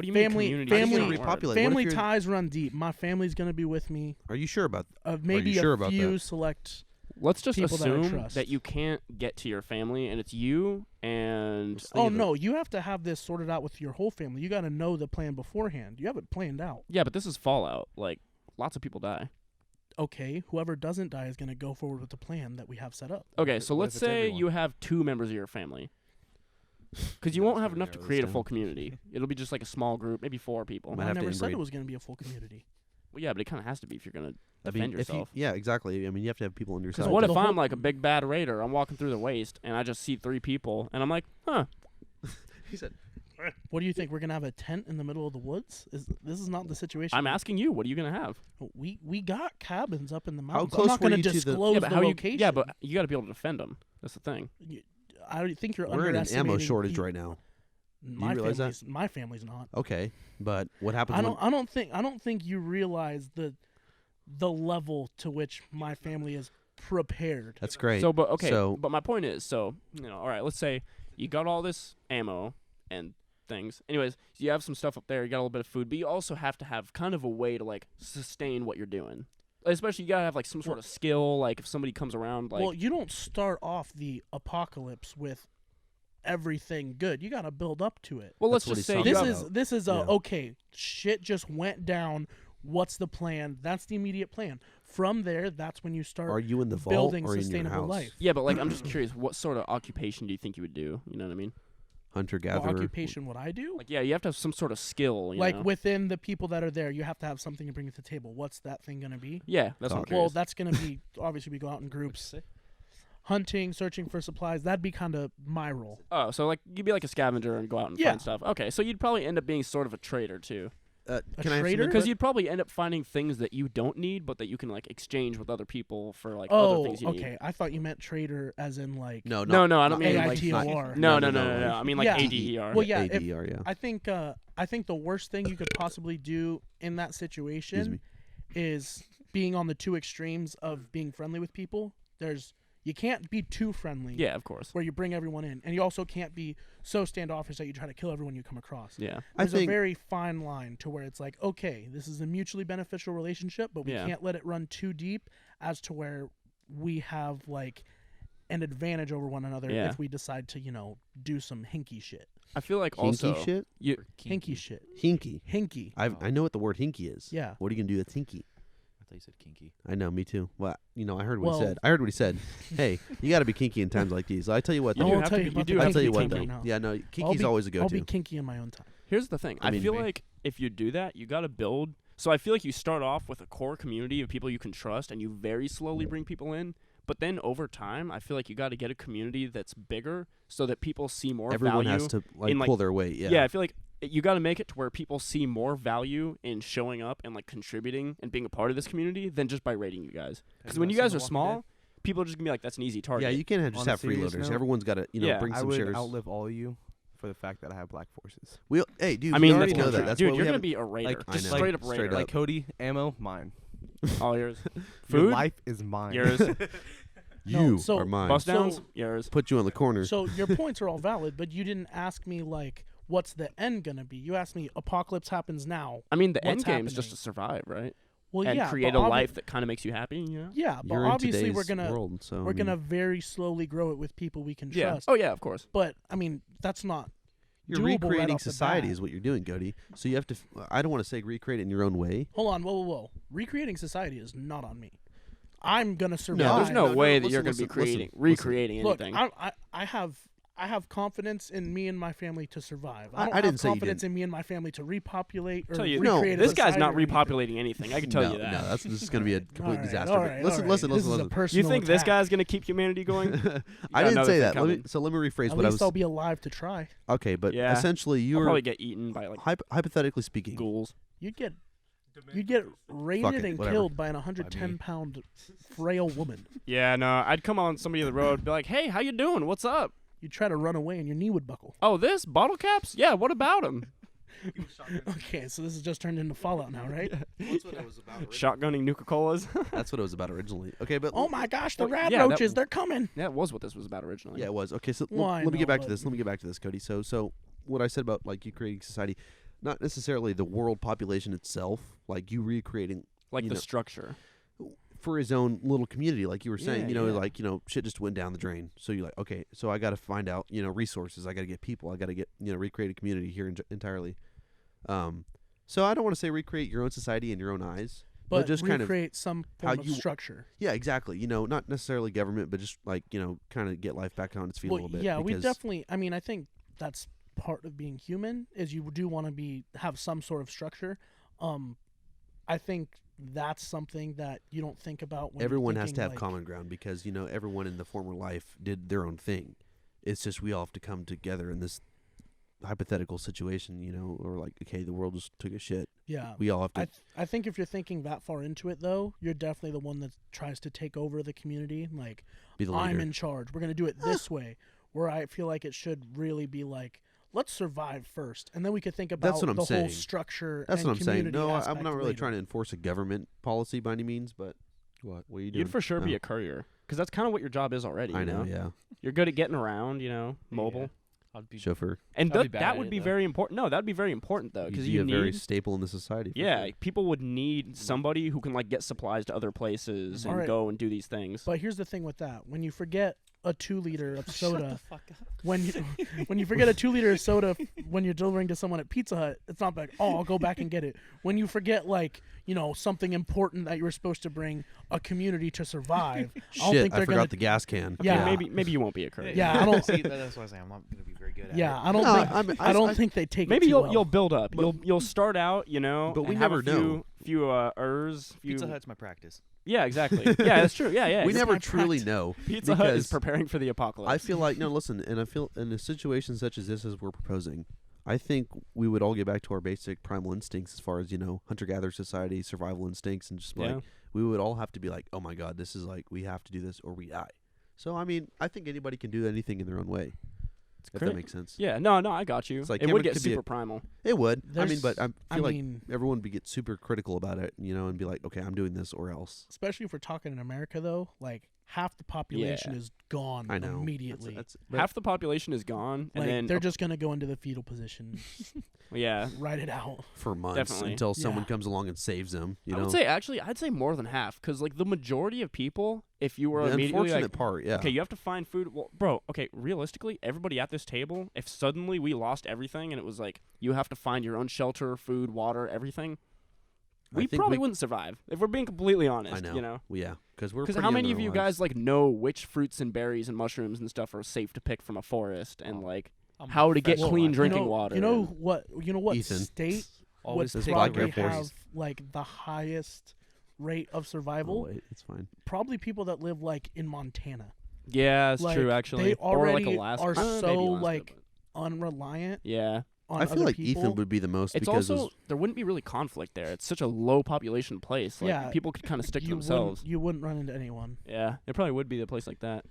do you Family- mean community? family- is a word? repopulate. What if family you're- ties run deep. My family's gonna be with me. Are you sure about? Maybe sure a about few that? select. Let's just people that I assume trust. that you can't get to your family, and it's you and Oh no, you have to have this sorted out with your whole family. You got to know the plan beforehand. You have it planned out. yeah, but this is Fallout. Like, lots of people die. Okay, whoever doesn't die is gonna go forward with the plan that we have set up. Okay, so what let's if it's say everyone? you have 2 members of your family. Because you Yeah, won't it's have gonna enough to narrow this create a down. full community. It'll be just like a small group, maybe 4 people. Might I have to never said inbreed. it was gonna be a full community. Well, yeah, but it kind of has to be if you're going to I mean, defend if you, yourself. yeah, exactly. I mean, you have to have people on your Because side. what the if whole- I'm like a big bad raider? I'm walking through the waste, and I just see 3 people, and I'm like, huh. He said, What do you think? We're gonna have a tent in the middle of the woods? This is not the situation? I'm asking you, what are you gonna have? We got cabins up in the mountains. close I'm not were gonna you to the- disclose Yeah, but the how location. yeah, but you got to be able to defend them. That's the thing. I think you're We're in an underestimating. ammo shortage right now. My realize that? family's not. Okay, but what happens? I don't think you realize the level to which my family is prepared. That's great. So, but okay, So- but my point is, so all right, let's say you got all this ammo and things. Anyways, you have some stuff up there. You got a little bit of food, but you also have to have kind of a way to like sustain what you're doing. Especially, you gotta have like some sort of skill. Like if somebody comes around, like Well, you don't start off the apocalypse with everything good. You got to build up to it. well, let's That's what just he's say talking you about. have- This is a Yeah. okay. Shit just went down. What's the plan? That's the immediate plan. From there, that's when you start Are you in the vault building or in your sustainable house? life. yeah, but like I'm just curious, what sort of occupation do you think you would do? You know what I mean? Hunter What gatherer. occupation would I do? Like, yeah, you have to have some sort of skill. You Like know? within the people that are there, you have to have something to bring to the table. What's that thing gonna be? yeah, that's what I'm Talk. curious. Well, that's gonna be obviously we go out in groups, hunting, searching for supplies. That'd be kind of my role. Oh, so like you'd be like a scavenger and go out and Yeah. find stuff. Okay, so you'd probably end up being sort of a trader too, Can I have some trader? input? because you'd probably end up finding things that you don't need, but that you can like exchange with other people for like Oh, other things you need. okay. I thought you meant trader as in like No, No, I don't not mean like AITOR. no. No. I mean like Yeah. ADER. Well, yeah. if- ADR, yeah. I think the worst thing you could possibly do in that Excuse situation me. is being on the two extremes of being friendly with people. You can't be too friendly. Yeah, of course. Where you bring everyone in, and you also can't be so standoffish that you try to kill everyone you come across. Yeah, There's think- a very fine line to where it's like, okay, this is a mutually beneficial relationship, but we Yeah. can't let it run too deep as to where we have like an advantage over one another Yeah. if we decide to, do some hinky shit. I feel like Hinky also shit? you Hinky shit. Hinky. Hinky. I know what the word hinky is. Yeah. What are you gonna do that's hinky? I thought you said kinky. I know, me too. Well, I heard what Well- he said. I heard what he said. Hey, you got to be kinky in times like these. I tell you what, You I do though. won't have tell to you be- about you the do I'll have tell to you be what, kinky though. right now. Yeah, no, I'll kinky's be- always a I'll go-to. be kinky in my own time. Here's the thing. I I mean, feel me. like if you do that, you got to build. So I feel like you start off with a core community of people you can trust, and you very slowly bring people in. But then over time, I feel like you got to get a community that's bigger, so that people see more Everyone value. has to in, like- pull their weight. Yeah. Yeah, I feel like you got to make it to where people see more value in showing up and like contributing and being a part of this community than just by rating you guys. Because you when not you seen guys The are Walking small, people are just gonna be like, "That's an easy target." Yeah, you can't just On a have serious freeloaders. note, Everyone's got to, Yeah. bring I some would shares. outlive all of you for the fact that I have black forces. Hey, dude, I we mean, already that's know not that. true. That's Dude, why we you're gonna haven't- be a raider, like, just I know. straight up Straight raider. up. Like Cody, ammo, mine. All yours. Your Food, life is mine. yours. You No, so- are mine. Bust downs, So- yours. Put you on the corner. So your points are all valid, but you didn't ask me like, what's the end gonna be? You asked me, apocalypse happens now. I mean, the what's end game is just to happening? survive, right? Well, And yeah, create but a life that kind of makes you happy. You know? Yeah, but You're in obviously we're today's gonna world, so we're gonna very slowly grow it with people we can Yeah. trust. Oh yeah, of course. But I mean, that's not. You're doable right recreating off the society bat. is what you're doing, Cody. So you have to. I don't want to say recreate it in your own way. Hold on, whoa! Recreating society is not on me. I'm gonna survive. Yeah, there's no no, way that listen, you're going to be listen, creating, listen. recreating Look, anything. I have confidence in me and my family to survive. I don't I didn't have say you confidence in me and my family to repopulate or tell you, No, recreate a this guy's society not or anything. repopulating anything. I can tell no, you that. No, this is going to be a complete All right, disaster. all But right, listen, all right. listen, This listen, is a listen. personal You think this attack. guy's going to keep humanity going? I got didn't another say thing that. coming. Let me rephrase At what I least was. I'll be alive to try. Okay, but Yeah. essentially you I'll were probably get eaten by like hypothetically speaking. ghouls. You'd get raided and whatever. killed by an 110-pound frail woman. Yeah, no, I'd come on somebody on the road, be like, "Hey, how you doing? What's up? You'd try to run away and your knee would buckle. Oh, this bottle caps? Yeah, what about them? Okay, so this has just turned into Fallout now, right? That's what it was about. Shotgunning Nuka-Colas." That's what it was about originally. Okay, but Oh my gosh, the Well, rad yeah, that- roaches, they're coming. That was what this was about originally. yeah, it was. Okay, so Well, I let me get know, back to but- this. Let me get back to this, Cody. So what I said about like you creating society, not necessarily the world population itself, like you recreating like you the know, structure. for his own little community, like you were saying, Yeah, yeah. like, shit just went down the drain. So you're like, okay, so I got to find out, resources. I got to get people. I got to get, recreate a community here entirely. So I don't want to say recreate your own society in your own eyes, But just kind of, recreate some how form of you- structure. yeah, exactly. Not necessarily government, but just like, kind of get life back on its feet a Well, little bit. yeah, we because- definitely. I mean, I think that's part of being human. Is you do want to have some sort of structure. I think that's something that you don't think about when everyone you're has to thinking, have like, common ground because, everyone in the former life did their own thing. It's just we all have to come together in this hypothetical situation, or like, okay, the world just took a shit. Yeah. We all have to. I think if you're thinking that far into it, though, you're definitely the one that tries to take over the community. Like, be the I'm leader. in charge. We're going to do it this way. Where I feel like it should really be like, let's survive first, and then we could think about That's what I'm the saying. whole structure. That's and what I'm saying. community No, I'm aspect not really later. trying to enforce a government policy by any means, but what are you doing? You'd for sure be Oh. a courier, because that's kind of what your job is already. I you know, know? yeah. You're good at getting around, mobile. I'd be Chauffeur. And I'd be bad that at would it, be though. very important. No, that would be very important though, You'd because be you a very need. staple in the society. For Yeah, sure. people would need somebody who can like get supplies to other places and Alright. go and do these things. But here's the thing with that: when you forget a 2-liter of soda, fuck up. when you forget a 2-liter of soda when you're delivering to someone at Pizza Hut, it's not like, oh, I'll go back and get it. When you forget like something important that you were supposed to bring a community to survive, I don't Shit, think I they're forgot gonna. the gas can. Okay, Yeah. maybe you won't be a courier. Yeah, I don't- See, that's what I say. I'm not gonna be very good at it. Yeah, I don't No, think. I don't think they take. Maybe it too you'll well. you'll build up. But- You'll start out, But we and have never a few ers. Pizza Hut's my practice. Yeah, exactly. Yeah, that's true. Yeah. We It's never my truly practice. know. Pizza Hut is because preparing for the apocalypse. I feel like listen, and I feel in a situation such as this as we're proposing, I think we would all get back to our basic primal instincts as far as hunter-gatherer society, survival instincts, and just Yeah. like we would all have to be like, oh my god, this is like we have to do this or we die. So I mean, I think anybody can do anything in their own way. If great. that makes sense. Yeah, no, I got you. It's like It Cameron would get could be a- super primal. It would. I mean, There's- but I I feel like mean, everyone would get super critical about it, and be like, okay, I'm doing this or else. especially if we're talking in America, though, like half the population is gone I know. immediately. That's but Half the population is gone, and like then they're just gonna go into the fetal position, yeah. write it out. for months Definitely. until someone Yeah. comes along and saves them. I would say actually, I'd say more than half, because like the majority of people, if you were the immediately unfortunate like, part, yeah. okay, you have to find food. Well, bro, okay, realistically, everybody at this table, if suddenly we lost everything and it was like you have to find your own shelter, food, water, everything, I we think probably wouldn't survive if we're being completely honest. I know. You know, Well, yeah, because we're because pretty how young many in of our you lives. guys like know which fruits and berries and mushrooms and stuff are safe to pick from a forest and like how to get Well, clean I- drinking you know, water? You know and- what? You know what Ethan. state Always would says Black probably Air Force. have like the highest rate of Oh, survival? wait, it's fine. Probably people that live like in Montana. yeah, that's Like, true actually. they Or like already Alaska. are Maybe so, Alaska, like, but- Unreliant yeah. on I feel other like people. Ethan would be the most It's because also there wouldn't be really conflict there. It's such a low population place. Like Yeah, people could kind of stick to you themselves. Wouldn't, you wouldn't run into anyone. Yeah, it probably would be a place like that.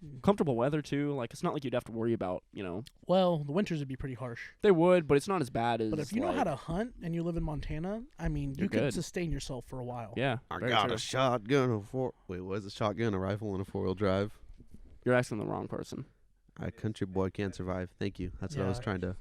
Mm. Comfortable weather too. Like it's not like you'd have to worry about. Well, the winters would be pretty harsh. They would, but it's not as bad as. But if you know how to hunt and you live in Montana, I mean, you You're could good. sustain yourself for a while. yeah, I very got true. a shotgun, what is a shotgun, a rifle, and a 4-wheel drive. You're asking the wrong person. A country boy can't survive. Thank you. That's what I was Yeah. trying to.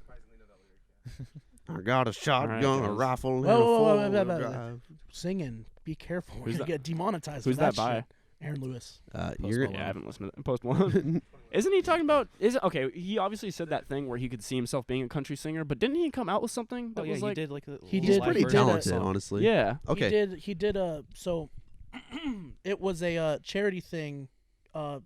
I got a shotgun, a guys. rifle, and Whoa, a whoa, whoa, 4-wheel whoa, whoa, whoa. drive. Singing, be careful. We're Who's gonna that- get demonetized. Who's for that that by? shit. Aaron Lewis. You're Yeah, I haven't listened to Post Malone. Isn't he talking about? Is it okay? He obviously said that thing where he could see himself being a country singer, but didn't he come out with something that Oh yeah, was he like? did like a He little did- live pretty did version of that talented, song. honestly. Yeah. Okay. He did so it was a charity thing. I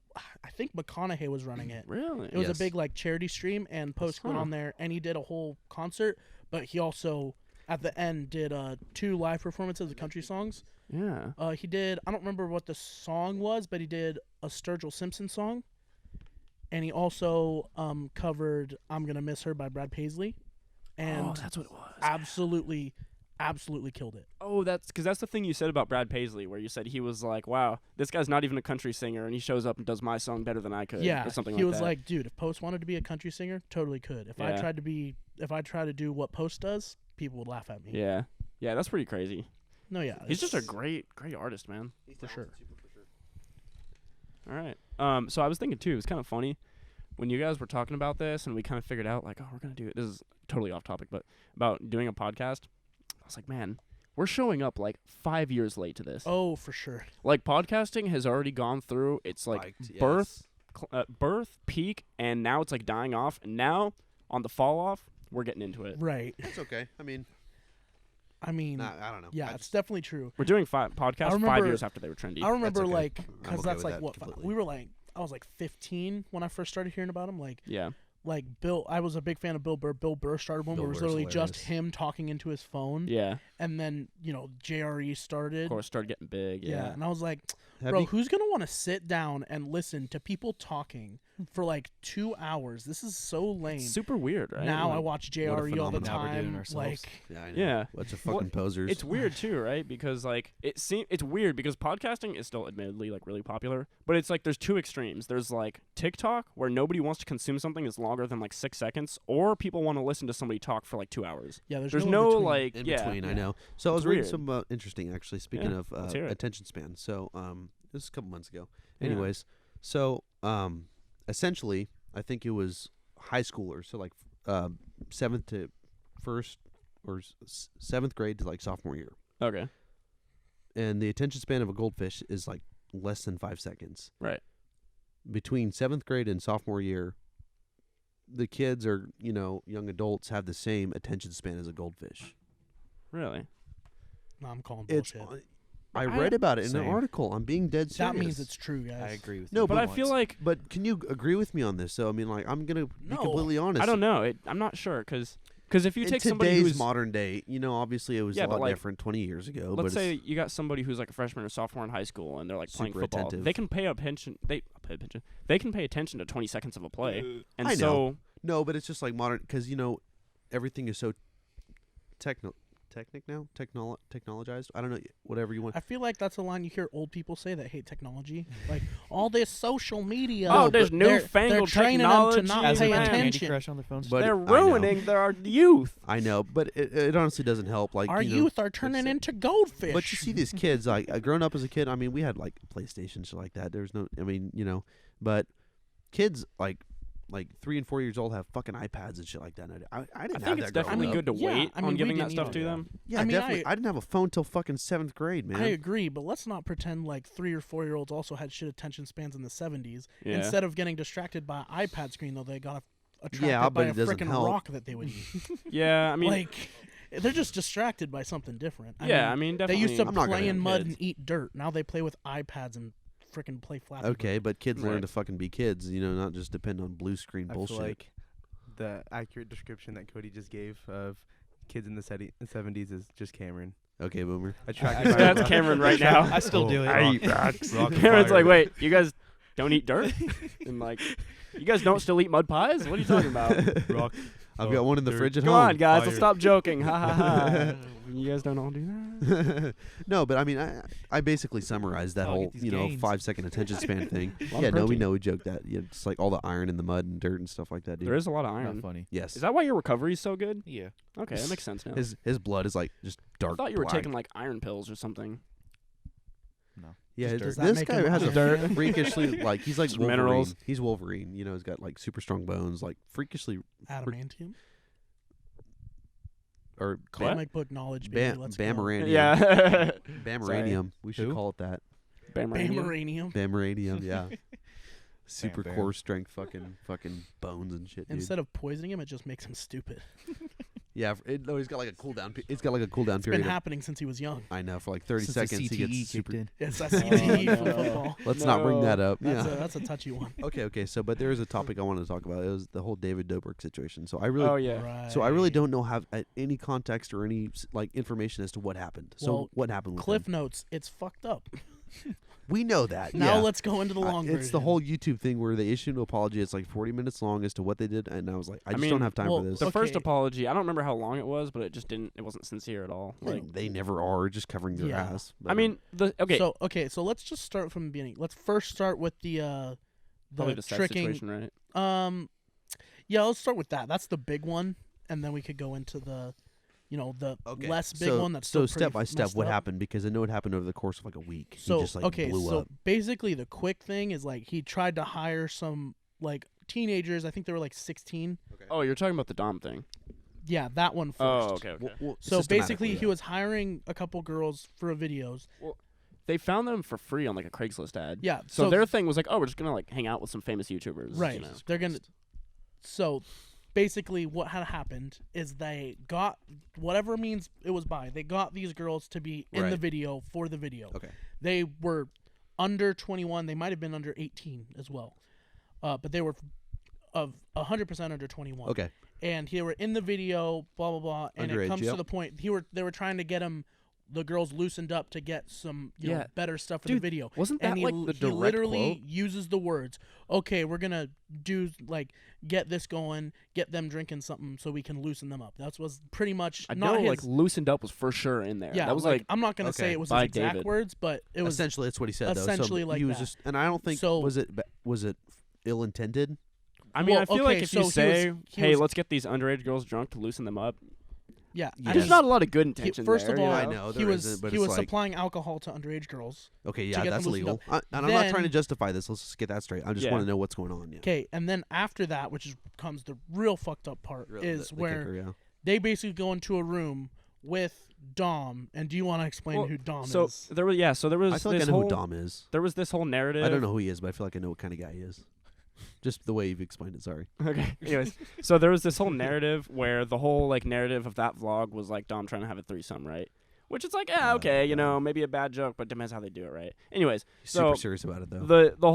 think McConaughey was running it. Really? It was Yes. a big like charity stream, and Post went Huh. on there, and he did a whole concert. But he also at the end did 2 live performances of country songs. Yeah. He did, I don't remember what the song was, but he did a Sturgill Simpson song, and he also covered "I'm Gonna Miss Her" by Brad Paisley, and oh, that's what it was. absolutely killed it. Oh, that's because that's the thing you said about Brad Paisley, where you said he was like, "Wow, this guy's not even a country singer, and he shows up and does my song better than I could." Yeah, or something he like was that. like, dude, if Post wanted to be a country singer, totally could. If I Yeah. tried to do what Post does, people would laugh at me. "Yeah, yeah, that's pretty crazy." No, yeah, He's just a it's- great artist, man. for sure. All right. So I was thinking too, it was kind of funny when you guys were talking about this, and we kind of figured out like, oh, we're gonna do it. This is totally off topic, but about doing a podcast. I was like, man, we're showing up like 5 years late to this. Oh, for sure. Like podcasting has already gone through its like Spiked, birth, birth, peak, and now it's like dying off. And now on the fall off, we're getting into it. Right. That's okay. I mean, I mean, I don't know. yeah, I it's just- definitely true. We're doing podcasts 5 remember- years after they were trendy. I remember okay. like I'm because okay that's with like that what completely. we were like. I was like 15 when I first started hearing about him. Like Yeah. Bill, I was a big fan of Bill Burr. Bill Burr started one Bill where it was Burr's literally just hilarious. him talking into his phone. Yeah. And then JRE started. Of course, started getting big. Yeah. Yeah. And I was like, Bro, who's gonna want to sit down and listen to people talking for like 2 hours? This is so lame. It's super weird, right? Now I Like, watch JRE all the phenomenon. Now we're doing time. ourselves. Like, Yeah, I know. Yeah. Bunch of Well, fucking posers. It's weird too, right? Because like it's weird because podcasting is still admittedly like really popular, but it's like there's two extremes. There's like TikTok where nobody wants to consume something that's longer than like 6 seconds, or people want to listen to somebody talk for like 2 hours. yeah, there's There's no, no in between. like in yeah, between. I yeah. know. So I was It's reading weird. some interesting actually. Speaking Yeah, of let's hear it. attention span. So this is a couple months ago. Yeah. Anyways, so essentially, I think it was high schoolers. So like 7th to 1st or 7th grade to like sophomore year, Okay. and the attention span of a goldfish is like less than 5 seconds. Right. Between 7th grade and sophomore year, the kids or young adults have the same attention span as a goldfish. Really? No, I'm calling It's bullshit. I read about it in an Same. article. I'm being dead serious. That means it's true, guys. I agree with No, you. But I feel like But can you agree with me on this? So I mean, like, I'm gonna be No. completely honest. I don't know. I'm not sure because if you In take somebody today's who's modern day, obviously it was Yeah, a but, lot like, different 20 years ago. let's but say you got somebody who's like a freshman or sophomore in high school and they're like playing Super football. attentive. They can pay attention. They can pay attention to 20 seconds of a play, and I know. so no, but it's just like modern because everything is so technologized. I don't know, whatever you want. I feel like that's a line you hear old people say that hate technology. Like, all this social media. Oh, there's they're newfangled training technology. them to not As pay in like Candy attention. Crush on their phones. But they're I know. ruining their youth. I know, but it honestly doesn't help. Like Our youth are turning into goldfish. But you see these kids, like growing up as a kid. I mean, we had like PlayStation, shit like that. There's no, I mean, but kids like 3 and 4 years old have fucking iPads and shit like that. And I didn't I have think that it's growing definitely up. good to Yeah, wait I mean, on we giving that didn't stuff either. to them. Yeah, I mean, definitely. I didn't have a phone till fucking 7th grade, man. I agree, but let's not pretend like 3 or 4 year olds also had shit attention spans in the 70s. Yeah. Instead of getting distracted by an iPad screen, though, they got attracted Yeah, by but a it doesn't freaking help. rock that they would eat. Yeah, I mean, like, they're just distracted by something different. I mean, they definitely. used to I'm not gonna play in have mud kids. and eat dirt. Now they play with iPads and freaking play Flappy Okay, Bird. but kids learn Right. to fucking be kids, not just depend on blue screen I bullshit. feel like the accurate description that Cody just gave of kids in the 70s is just Cameron. Okay, boomer. Attracted by That's rock- Cameron right now. I still do it. Cameron's like, wait, you guys don't eat dirt? And like, you guys don't still eat mud pies? What are you talking about? rock. I've got one in the dirt. fridge at Come home. on, guys, let's Fire. stop joking. Ha ha ha. You guys don't all do that? No, but I mean, I basically summarized that Oh, whole, get these gains. 5-second attention span thing. Lot of Yeah, no, we protein. know we joked that. Yeah, it's like all the iron in the mud and dirt and stuff like that, dude. There is a lot of Not iron. funny. Yes. Is that why your recovery is so good? Yeah. Okay, that makes sense now. His blood is like just dark. I thought you were black. taking like iron pills or something. No. Yeah, Just this dirt. Does that this make guy him has a iron? freakishly like he's like Just Wolverine. minerals. He's Wolverine. He's got like super strong bones, like freakishly Adamantium. or What? Comic book knowledge, baby. Let's go. Bamaranium. Yeah. Bamaranium. We should Who? call it that. Bamranium. Bamaranium. Bamaranium. Yeah. Super Bam. core strength, fucking bones and shit, dude. Instead of poisoning him, it just makes him stupid. Yeah, no, he's got like a cooldown. It's got like a cooldown It's been period. happening since he was young. I know, for like 30 Since the seconds he CTE gets super. kicked in. It's that CTE no. from football. Let's not bring No. that up. That's, Yeah. that's a touchy one. Okay. So, but there is a topic I wanted to talk about. It was the whole David Dobrik situation. So I really, Oh yeah. Right. so I really don't know have any context or any like information as to what happened. So Well, what happened with Cliff him? notes. It's fucked up. We know that. Now yeah. let's go into the long version. It's the whole YouTube thing where they issue an apology. It's like 40 minutes long as to what they did, and I was like, I just mean, don't have time well, for this. The first Okay. apology, I don't remember how long it was, but it wasn't sincere at all. Like, They never are, just covering their Yeah. ass. I mean, So let's just start from the beginning. Let's first start with the probably the sex tricking. situation, right? Yeah, let's start with that. That's the big one, and then we could go into the less big so, one. That's so still step pretty by step messed what up. happened, because I know it happened over the course of like a week. So he just like okay, blew so up. basically the quick thing is like he tried to hire some like teenagers. I think they were like 16. Oh, you're talking about the Dom thing. Yeah, that one first. Oh, okay. So basically, he yeah. was hiring a couple girls for videos. They found them for free on like a Craigslist ad. Yeah. So their thing was like, oh, we're just gonna like hang out with some famous YouTubers. Right. You know. They're gonna. So, basically, what had happened is they got whatever means it was by. They got these girls to be in the Right. video for the video. Okay. They were under 21. They might have been under 18 as well, but they were of 100% under 21. Okay. And they were in the video, blah blah blah, and it Underage, comes yep. to the point they were trying to get him the girls loosened up to get some you know Yeah. better stuff for Dude, the video. Wasn't that And he, like the he direct literally quote? uses the words, okay, we're going to do like get this going, get them drinking something so we can loosen them up. That was pretty much I not know, his. like loosened up was for sure in there. yeah, that was like I'm not going to say Okay. it was By his exact David. words, but it was essentially that's what he said. essentially though. So like he was that. just, and I don't think So- was it ill intended. I mean, Well, I feel okay, like if so you he was- say, he "Hey, was- let's get these underage girls drunk to loosen them up," yeah. Yeah. I there's mean, not a lot of good he- intention first there. of you all, I know? know he there was isn't, but he it's was like supplying alcohol to underage girls. okay, to yeah, get that's them loosened legal. up. And I'm not trying to Then- justify this. Let's just get that straight. I just Yeah. want to know what's going on. Yeah. Okay, and then after that, which comes the real fucked up part, Really, is the where kicker, yeah. they basically go into a room with Dom. And do you want to explain Well, who Dom So is? there was so there was I feel like this I know whole who Dom is. there was this whole narrative. I don't know who he is, but I feel like I know what kind of guy he is. Just the way you've explained it. Sorry. Okay. Anyways, so there was this whole narrative where the whole like narrative of that vlog was like Dom trying to have a threesome, right? Which is like, okay, you know, maybe a bad joke, but depends how they do it, right? Anyways, He's so super serious about it though. the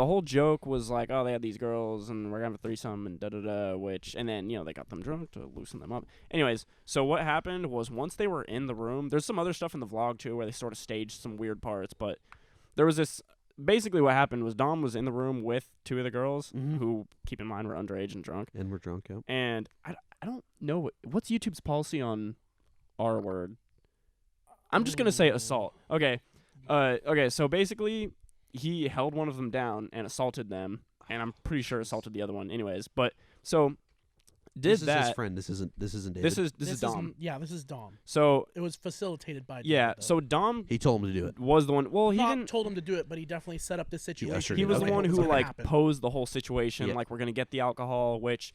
whole joke was like, oh, they had these girls and we're gonna have a threesome and da da da, which and then you know they got them drunk to loosen them up. Anyways, so what happened was once they were in the room, there's some other stuff in the vlog too where they sort of staged some weird parts, but there was this. Basically, what happened was Dom was in the room with two of the girls Mhm. who, keep in mind, were underage and drunk. And we're drunk. Yep. And I don't know what's YouTube's policy on R word. I'm just gonna say assault. Okay, okay. So basically, he held one of them down and assaulted them, and I'm pretty sure assaulted the other one. Anyways, but so did This is that. his friend. This isn't David. This is Dom. This is Dom. So It was facilitated by yeah, David, though. so Dom He told him to do it. was the one. Well, he Not didn't. told him to do it, but he definitely set up this situation. ushered He it was Okay. the one What who was gonna like happen. posed the whole situation. Yeah. Like we're gonna get the alcohol, which.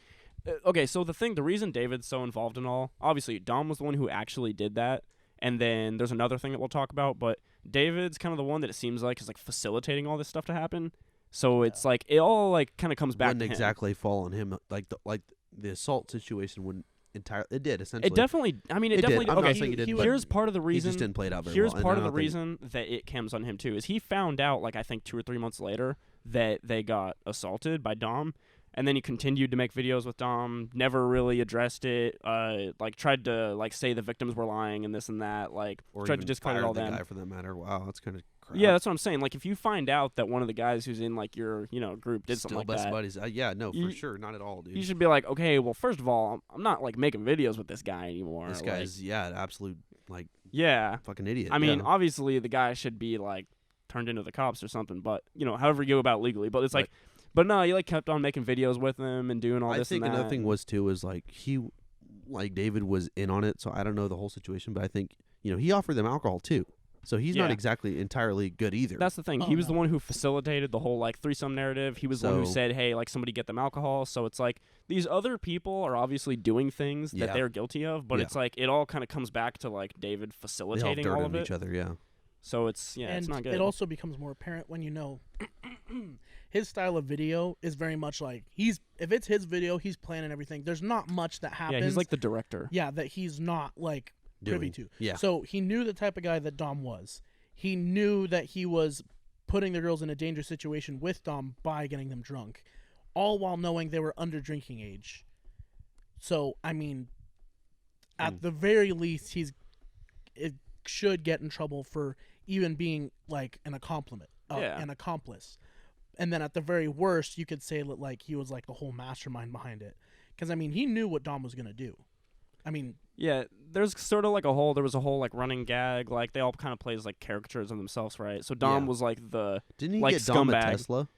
Okay, so the reason David's so involved in all, obviously Dom was the one who actually did that, and then there's another thing that we'll talk about, but David's kind of the one that it seems like is like facilitating all this stuff to happen. So it's like it all like kind of comes back Wouldn't to him. exactly fall on him. Like the assault situation wouldn't entirely. It did essentially. It definitely. I mean, it It did. definitely. I'm not Okay, saying he didn't, but here's part of the he reason. just didn't play it out very Here's well. part of and I the don't think- reason that it comes on him too is he found out like I think 2 or 3 months later that they got assaulted by Dom, and then he continued to make videos with Dom. Never really addressed it. Like tried to like say the victims were lying and this and that. Like or tried to even discredit fired all the them. guy for that matter. Wow, that's kind of crap. Yeah, that's what I'm saying. Like if you find out that one of the guys who's in like your group did Still something like best that, buddies. Yeah, no, You- for sure, not at all, dude. you should be like, okay, well, first of all, I'm not like making videos with this guy anymore. This like, guy's an absolute like yeah. fucking idiot. I mean, yeah. obviously the guy should be like turned into the cops or something, but you know, however you go about legally. But it's Right. like, but no, he like kept on making videos with him and doing all I this think and that. another thing was too is like David was in on it, so I don't know the whole situation, but I think he offered them alcohol too, so he's not Yeah. exactly entirely good either. That's the thing. Oh, He was no. the one who facilitated the whole like threesome narrative. He was the one who So- said, "Hey, like somebody get them alcohol." So it's like these other people are obviously doing things that Yeah. they're guilty of, but Yeah. it's like it all kind of comes back to like David they all facilitating dirt all on of it. each other. Yeah, So it's and it's not good. it also becomes more apparent when his style of video is very much like if it's his video, he's planning everything. There's not much that happens. yeah, he's like the director. yeah, that he's not like privy Doing. to. Yeah. So he knew the type of guy that Dom was. He knew that he was putting the girls in a dangerous situation with Dom by getting them drunk, all while knowing they were under drinking age. So I mean, at the very least, it should get in trouble for even being like an an accomplice. And then at the very worst, you could say that like he was like the whole mastermind behind it, because I mean he knew what Dom was gonna do. I mean, Yeah, there's sort of like there was a whole like running gag, like they all kind of play as like caricatures of themselves, right? So Dom Yeah. was like the didn't he like get Dom a scumbag. Tesla?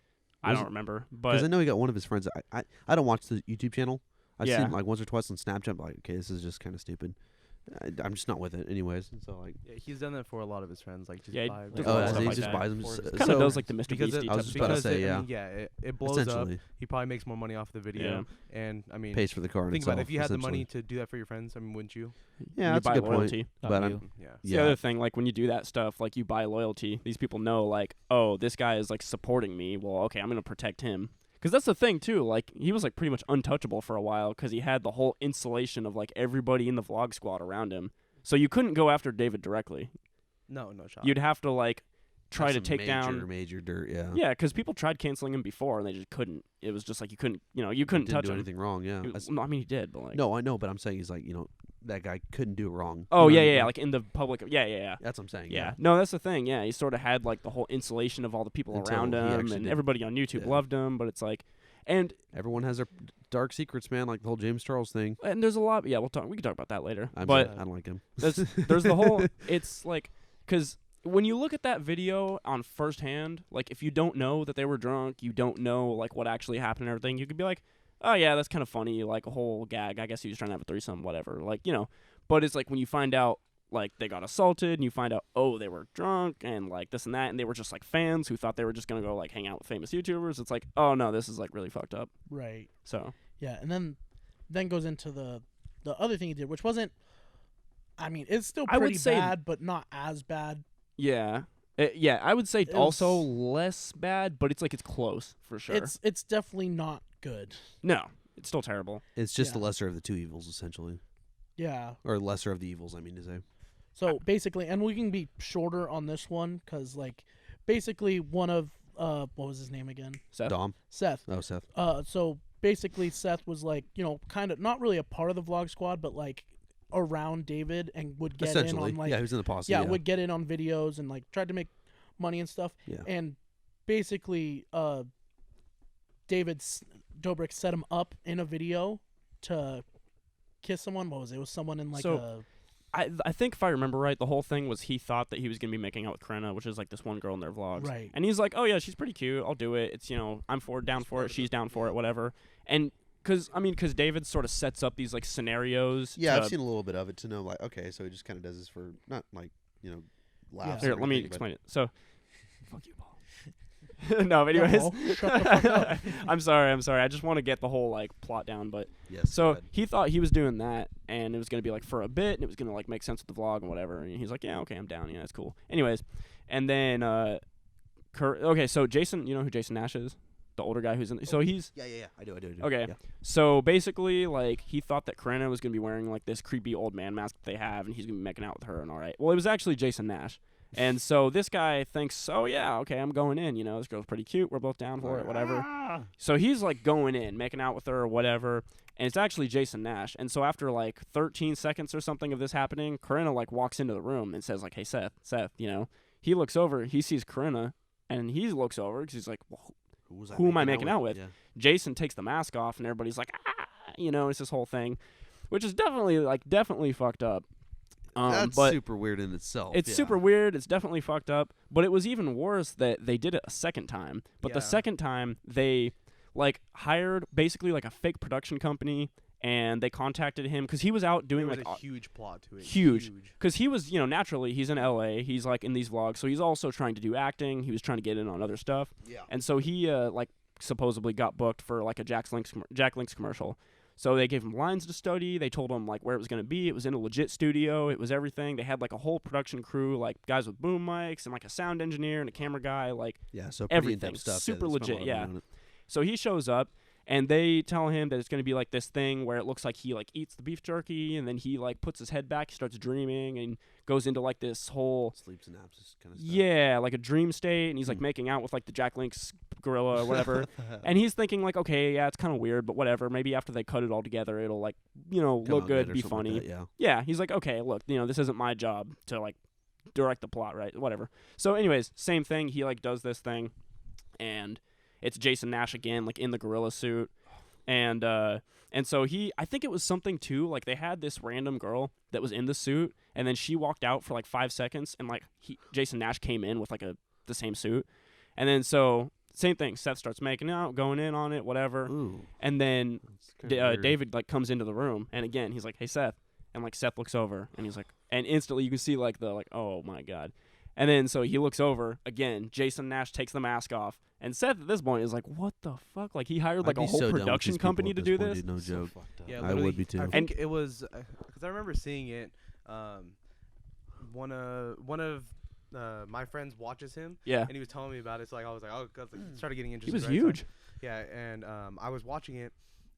I Was don't it- remember, Because I but know he got one of his friends. I don't watch the YouTube channel. I've Yeah. seen it like once or twice on Snapchat. I'm like, okay, this is just kind of stupid. I'm just not with it, anyways. And so like, Yeah, he's done that for a lot of his friends. Like just Yeah, he buy does oh, a lot of is stuff he like just that. buys them? For his- kind of so does like the Mr. because Beastie I was type just of about to stuff. say, I mean, it blows up. essentially He probably makes more money off the video. And I mean, pays for the car. in think about it. itself, If you had the essentially. money to do that for your friends, I mean, wouldn't you? yeah, You that's a buy good loyalty. point. But you. Yeah. It's the yeah, other thing, like when you do that stuff, like you buy loyalty. These people know, like, oh, this guy is like supporting me. Well, okay, I'm gonna protect him. Because that's the thing too. Like he was like pretty much untouchable for a while because he had the whole insulation of like everybody in the vlog squad around him. So you couldn't go after David directly. No shot. You'd have to like try That's to some take down. major dirt. Yeah, Yeah, because people tried canceling him before and they just couldn't. It was just like you couldn't He touch didn't do him. anything wrong. Yeah, No, I mean he did, but like no, I know, but I'm saying he's like that guy couldn't do it wrong. Oh You know yeah, what I mean? like in the public. Yeah. That's what I'm saying. Yeah. No, that's the thing. Yeah, he sort of had like the whole insulation of all the people Until around he him, actually and did- everybody on YouTube yeah. loved him. But it's like, and Everyone has their dark secrets, man. Like the whole James Charles thing. there's a lot. Yeah, we can talk about that later. I But don't like him. there's the whole. It's like, because when you look at that video on firsthand, like if you don't know that they were drunk, you don't know like what actually happened and everything, you could be like, oh yeah, that's kind of funny, like a whole gag. I guess he was trying to have a threesome, whatever. Like, you know. But it's like when you find out like they got assaulted and you find out, oh, they were drunk and like this and that, and they were just like fans who thought they were just gonna go like hang out with famous YouTubers. It's like, oh no, this is like really fucked up. Right. So Yeah, and then goes into the other thing he did, which wasn't. I mean, it's still I would pretty say- bad, but not as bad. yeah. I would say It also was- less bad, but it's like it's close for sure. It's definitely not good. No, it's still terrible. It's just the Yeah. lesser of the two evils, essentially, Yeah. or lesser of the evils. I mean to say. So basically, and we can be shorter on this one because, like, basically one of what was his name again? Seth? Dom. Seth. Oh, Seth. So basically, Seth was like, kind of not really a part of the vlog squad, but like around David and would get in Essentially, on like yeah, he was in the posse. yeah, would get in on videos and like tried to make money and stuff. Yeah. And basically, David Dobrik set him up in a video to kiss someone. What was it? It was someone in like So- I think if I remember right, the whole thing was he thought that he was gonna be making out with Krenna, which is like this one girl in their vlogs. Right. And he's like, oh yeah, she's pretty cute. I'll do it. It's I'm down for it. She's down for it. Whatever. And because David sort of sets up these like scenarios. Yeah, to, I've seen a little bit of it to know, like, okay, so he just kind of does this for not like laughs. Here, or let me anything, but- explain it. So, fuck you, Paul. No, but anyways, No, shut the fuck up. I'm sorry. I just want to get the whole like plot down, but Yes. so go ahead. he thought he was doing that, and it was gonna be like for a bit, and it was gonna like make sense with the vlog and whatever. And he's like, yeah, okay, I'm down. Yeah, that's cool. Anyways, and then okay, so Jason, you know who Jason Nash is, the older guy who's in. So he's Yeah, I do. okay. Yeah. So basically, like he thought that Krenna was gonna be wearing like this creepy old man mask that they have, and he's gonna be making out with her and all right. Well, it was actually Jason Nash. And so this guy thinks, oh yeah, okay, I'm going in. This girl's pretty cute. We're both down for it, whatever. So he's like going in, making out with her or whatever. And it's actually Jason Nash. And so after like 13 seconds or something of this happening, Corinna like walks into the room and says like, hey Seth, he looks over, he sees Corinna, and he looks over because he's like, well, who am I making out with? Yeah. Jason takes the mask off, and everybody's like, it's this whole thing, which is definitely fucked up. That's but super weird in itself. it's yeah. super weird. It's definitely fucked up. But it was even worse that they did it a second time. But the Yeah. second time, they like hired basically like a fake production company, and they contacted him because he was out doing There was like a huge plot to it. huge. Because he was, naturally, he's in LA. He's like in these vlogs, so he's also trying to do acting. He was trying to get in on other stuff. Yeah. And so he like supposedly got booked for like a Jack Link's commercial. So they gave him lines to study. They told him like where it was going to be. It was in a legit studio. It was everything. They had like a whole production crew, like guys with boom mics and like a sound engineer and a camera guy, like Yeah. So pretty everything. in-depth stuff. Super they spent a lot legit, of yeah. money on it. So he shows up, and they tell him that it's going to be like this thing where it looks like he like eats the beef jerky, and then he like puts his head back, he starts dreaming, and goes into like this whole Sleeps and naps, this kind of stuff. yeah, like a dream state, and he's like making out with like the Jack Link's gorilla or whatever. And he's thinking like, okay, yeah, it's kind of weird, but whatever. Maybe after they cut it all together, it'll like Come look out good, or be something like funny. that, yeah. Yeah, he's like, okay, look, this isn't my job to like direct the plot, right? Whatever. So, anyways, same thing. He like does this thing, and it's Jason Nash again, like in the gorilla suit, and so I think it was something too. Like they had this random girl that was in the suit, and then she walked out for like 5 seconds, and like Jason Nash came in with like the same suit, and then so same thing. Seth starts making out, going in on it, whatever, Ooh. and then That's kinda weird. David like comes into the room, and again he's like, "Hey Seth," and like Seth looks over, and he's like, and instantly you can see like the like, oh my god, and then so he looks over again. Jason Nash takes the mask off, and Seth at this point is like, "What the fuck?" Like he hired like I'd a be whole so done with production these people company at to this do point, this. dude, no So joke. fucked up. Yeah, I would literally, be too. I And- think it was because I remember seeing it. One of my friends watches him, Yeah, and he was telling me about it. So like I was like, oh, 'cause, like, started getting he interested. was right? So, huge. yeah, and I was watching it,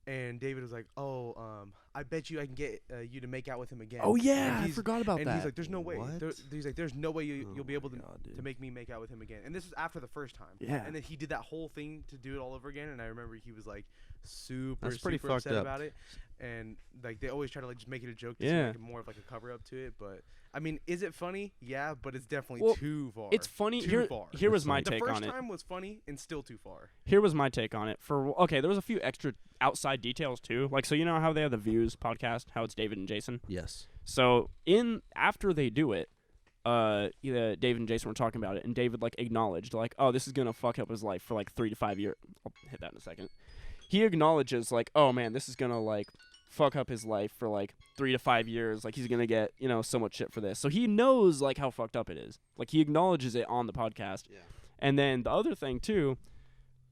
and David was like, oh, I bet you I can get you to make out with him again. Oh yeah, And I he's- forgot about And that. he's like, there's no way. What? He's like, there's no way Oh you'll be able my God, to dude. make me make out with him again. And this is after the first time. Yeah. And then he did that whole thing to do it all over again. And I remember he was like super, That's pretty super fucked upset up. about it. and like they always try to like just make it a joke to Yeah. make it more of like a cover up to it. But I mean, is it funny? Yeah, but it's definitely Well, too far. It's funny. Too far. Here was It's my like- The take first on it. time was funny and still too far. Here was my take on it. There was a few extra outside details too. Like, so you know how they have the Views podcast, how it's David and Jason. Yes. So after they do it, David and Jason were talking about it, and David like acknowledged like, oh, this is gonna fuck up his life for like 3 to 5 years. I'll hit that in a second. He acknowledges like, oh man, this is gonna like fuck up his life for like 3 to 5 years. Like he's gonna get so much shit for this. So he knows like how fucked up it is. Like he acknowledges it on the podcast. Yeah. And then the other thing too.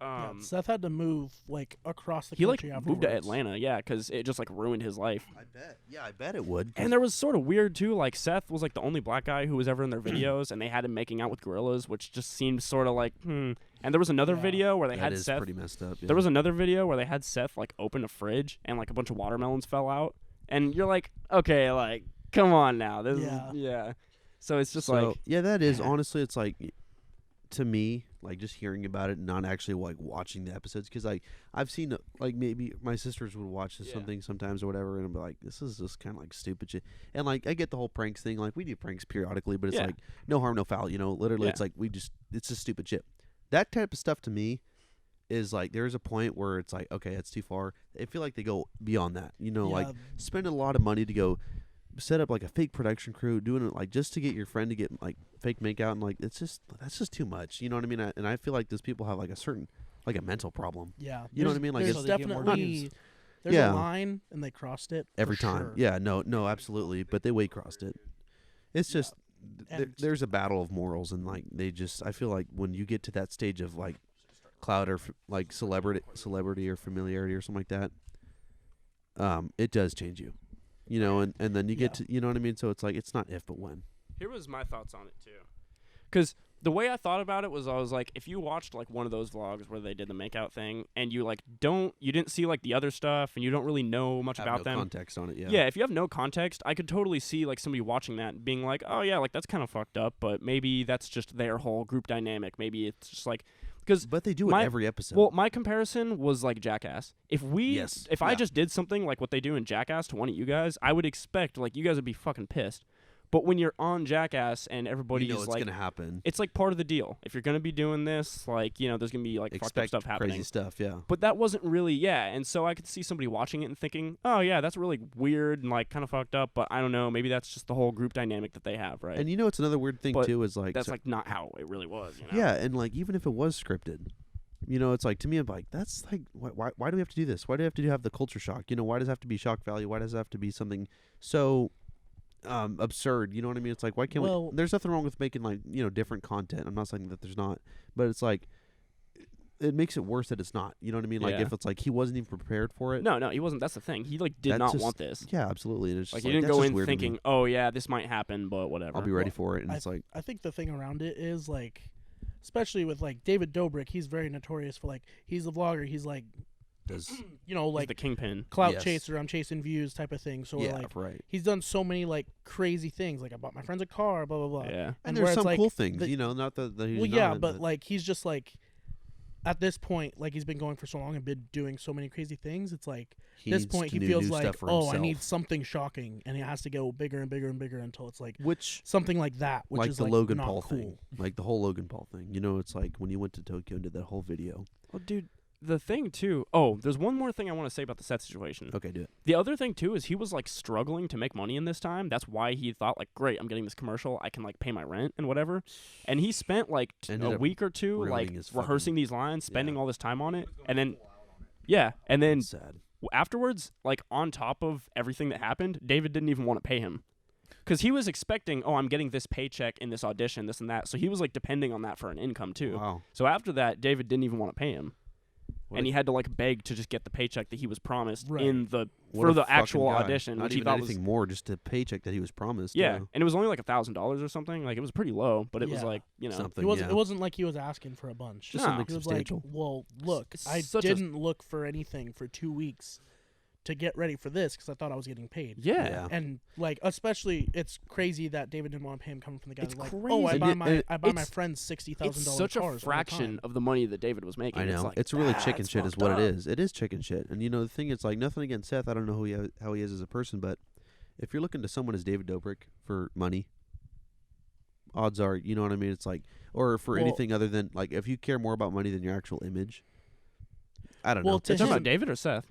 Yeah, Seth had to move like across the He like country moved to afterwards. Atlanta, yeah, because it just like ruined his life. I bet. Yeah, I bet it would. And there was sort of weird too. Like Seth was like the only black guy who was ever in their videos, and they had him making out with gorillas, which just seemed sort of like And there was another Yeah. video where they that had is Seth. pretty messed up. Yeah. There was another video where they had Seth like open a fridge and like a bunch of watermelons fell out, and you're like, okay, like come on now, this Yeah. So it's just So, like yeah, that is honestly, it's like, to me, like just hearing about it and not actually like watching the episodes, because like I've seen like maybe my sisters would watch this Yeah. something sometimes or whatever, and I'm like, this is just kind of like stupid shit. And like I get the whole pranks thing, like we do pranks periodically, but it's Yeah. like no harm, no foul. Literally, Yeah. it's like it's just stupid shit. That type of stuff to me is like there's a point where it's like, okay, it's too far. I feel like they go beyond that. Like spend a lot of money to go set up like a fake production crew, doing it like just to get your friend to get like fake make out, and like that's just too much. You know what I mean? And I feel like those people have like a certain like a mental problem Yeah, You know what I mean? Like, there's so they get more definitely views. there's Yeah. a line and they crossed it every for time. sure. Yeah, no, absolutely. But they way crossed it. It's just And- there's a battle of morals, and like I feel like when you get to that stage of like clout or like celebrity or familiarity or something like that, it does change you. And then you get to, you know what I mean? So it's like, it's not if, but when. Here was my thoughts on it too, because the way I thought about it was I was like, if you watched like one of those vlogs where they did the makeout thing and you didn't see like the other stuff and you don't really know much Have about no them. context on it, yeah. Yeah, if you have no context, I could totally see like somebody watching that and being like, oh yeah, like that's kind of fucked up, but maybe that's just their whole group dynamic. Maybe it's just like, because But they do it my- every episode. well, my comparison was like Jackass. If Yes, I yeah. just did something like what they do in Jackass to one of you guys, I would expect like you guys would be fucking pissed. But when you're on Jackass and everybody's you know it's like, gonna happen. it's like part of the deal. If you're gonna be doing this, like there's gonna be like fucked up Expect stuff happening. crazy stuff, yeah. But that wasn't really, and so I could see somebody watching it and thinking, oh yeah, that's really weird and like kind of fucked up. But I don't know, maybe that's just the whole group dynamic that they have, right? And it's another weird thing But too is like that's like not how it really was. yeah, and like even if it was scripted, it's like to me I'm like that's like why do we have to do this? Why do we have to have the culture shock? Why does it have to be shock value? Why does it have to be something so absurd? You know what I mean? It's like why can't Well- we? There's nothing wrong with making like different content. I'm not saying that there's not, but it's like it makes it worse that it's not. You know what I mean? Like Yeah. if it's like he wasn't even prepared for it. No, he wasn't. That's the thing. He like did That's not just- want this. Yeah, absolutely. And it's Like just he didn't that's go just in weird to me. thinking, oh yeah, this might happen, but whatever. I'll be ready for it. And it's like I think the thing around it is like, especially with like David Dobrik, he's very notorious for like he's a vlogger. He's like does He's like the kingpin. clout Yes. chaser. I'm chasing views type of thing. So yeah, like right. he's done so many like crazy things. Like I bought my friends a car. Blah blah blah. Yeah. And And there's where it's some like cool things, the- not that he's Well, yeah, not, but like he's just like at this point, like he's been going for so long and been doing so many crazy things. It's like he this needs point to he do feels new like, stuff for oh, I himself. need something shocking, and he has to go bigger and bigger and bigger until it's like Which something like that, which like is the like Logan not Paul cool. thing, like the whole Logan Paul thing. It's like when you went to Tokyo and did that whole video. Well, dude, the thing too. Oh, there's one more thing I want to say about the Seth situation. Okay, do it. The other thing too is he was like struggling to make money in this time. That's why he thought like, great, I'm getting this commercial. I can like pay my rent and whatever. And he spent like Ended a up week or two ruining like his fucking- rehearsing these lines, spending Yeah. all this time on it, and then and then It's sad. afterwards, like on top of everything that happened, David didn't even want to pay him. Because he was expecting, oh, I'm getting this paycheck in this audition, this and that. So he was like depending on that for an income too. Wow. So after that, David didn't even want to pay him. What And a- he had to like beg to just get the paycheck that he was promised Right. in the What for a the fucking actual guy. audition, Not which he even thought was anything more, just a paycheck that he was promised. yeah, and it was only like $1,000 or something. Like it was pretty low, but it was Yeah. like something. It wasn't. yeah. It wasn't like he was asking for a bunch. Just No. something He was substantial. like, "Well, look, It's I such a- didn't look for anything for 2 weeks to get ready for this because I thought I was getting paid. Yeah. Yeah. And like, especially, it's crazy that David didn't want to pay him coming from the guy It's who's like, crazy. oh, I And buy it- my and I buy my it's- friends $60,000 It's such cars a all the fraction time. of the money that David was making. I know. It's, like, really chicken that's shit is fucked what up. it is. It is chicken shit. And, the thing is, like, nothing against Seth. I don't know how he is as a person, but if you're looking to someone as David Dobrik for money, odds are, you know what I mean? It's like, or for Well- anything other than, like, if you care more about money than your actual image, I don't Well, know. to You're talking him- about David or Seth?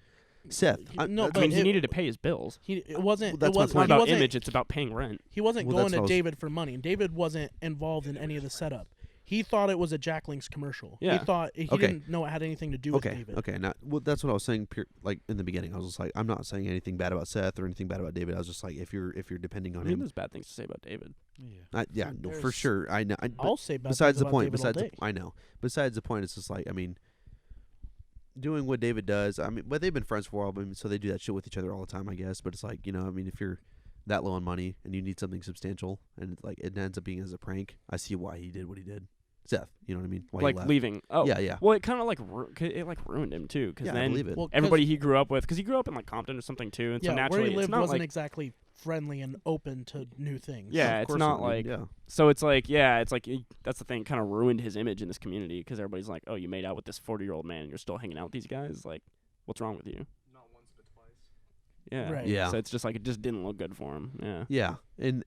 Seth. No, that's I mean, but he it- needed to pay his bills. It wasn't. Well, that's it my was, It's not point. he about wasn't, image. It's about paying rent. He wasn't Well, going that's to what I was- David for money. David wasn't involved in any of the setup. He thought it was a Jack Link's commercial. Yeah. He thought he Okay. didn't know it had anything to do with Okay. David. Okay. Now, well, that's what I was saying. Like in the beginning, I was just like, I'm not saying anything bad about Seth or anything bad about David. I was just like, if you're depending I on mean, him, there's bad things to say about David. Yeah. yeah, no, for There's- sure. I know. but I'll say bad besides things the about point. David all Besides, day. I know. Besides the point, it's just like, I mean, doing what David does. I mean, but they've been friends for a while, but so they do that shit with each other all the time, I guess. But it's like, I mean, if you're that low on money and you need something substantial, and it's like it ends up being as a prank, I see why he did what he did. Seth, you know what I mean? Why he Like left. leaving. Oh, Yeah, yeah. Well, it kind of like ruined him too, because Yeah, I then believe it. Well, 'cause- everybody he grew up with, because he grew up in like Compton or something too, and so yeah, where naturally he it's lived not wasn't like exactly friendly and open to new things. Yeah, Of it's course not I mean, like yeah. so. It's like it's like that's the thing. Kind of ruined his image in this community because everybody's like, oh, you made out with this 40-year-old man, and you're still hanging out with these guys. Like, what's wrong with you? Not once but twice. Yeah. Right. Yeah. So it's just like it just didn't look good for him. Yeah. Yeah,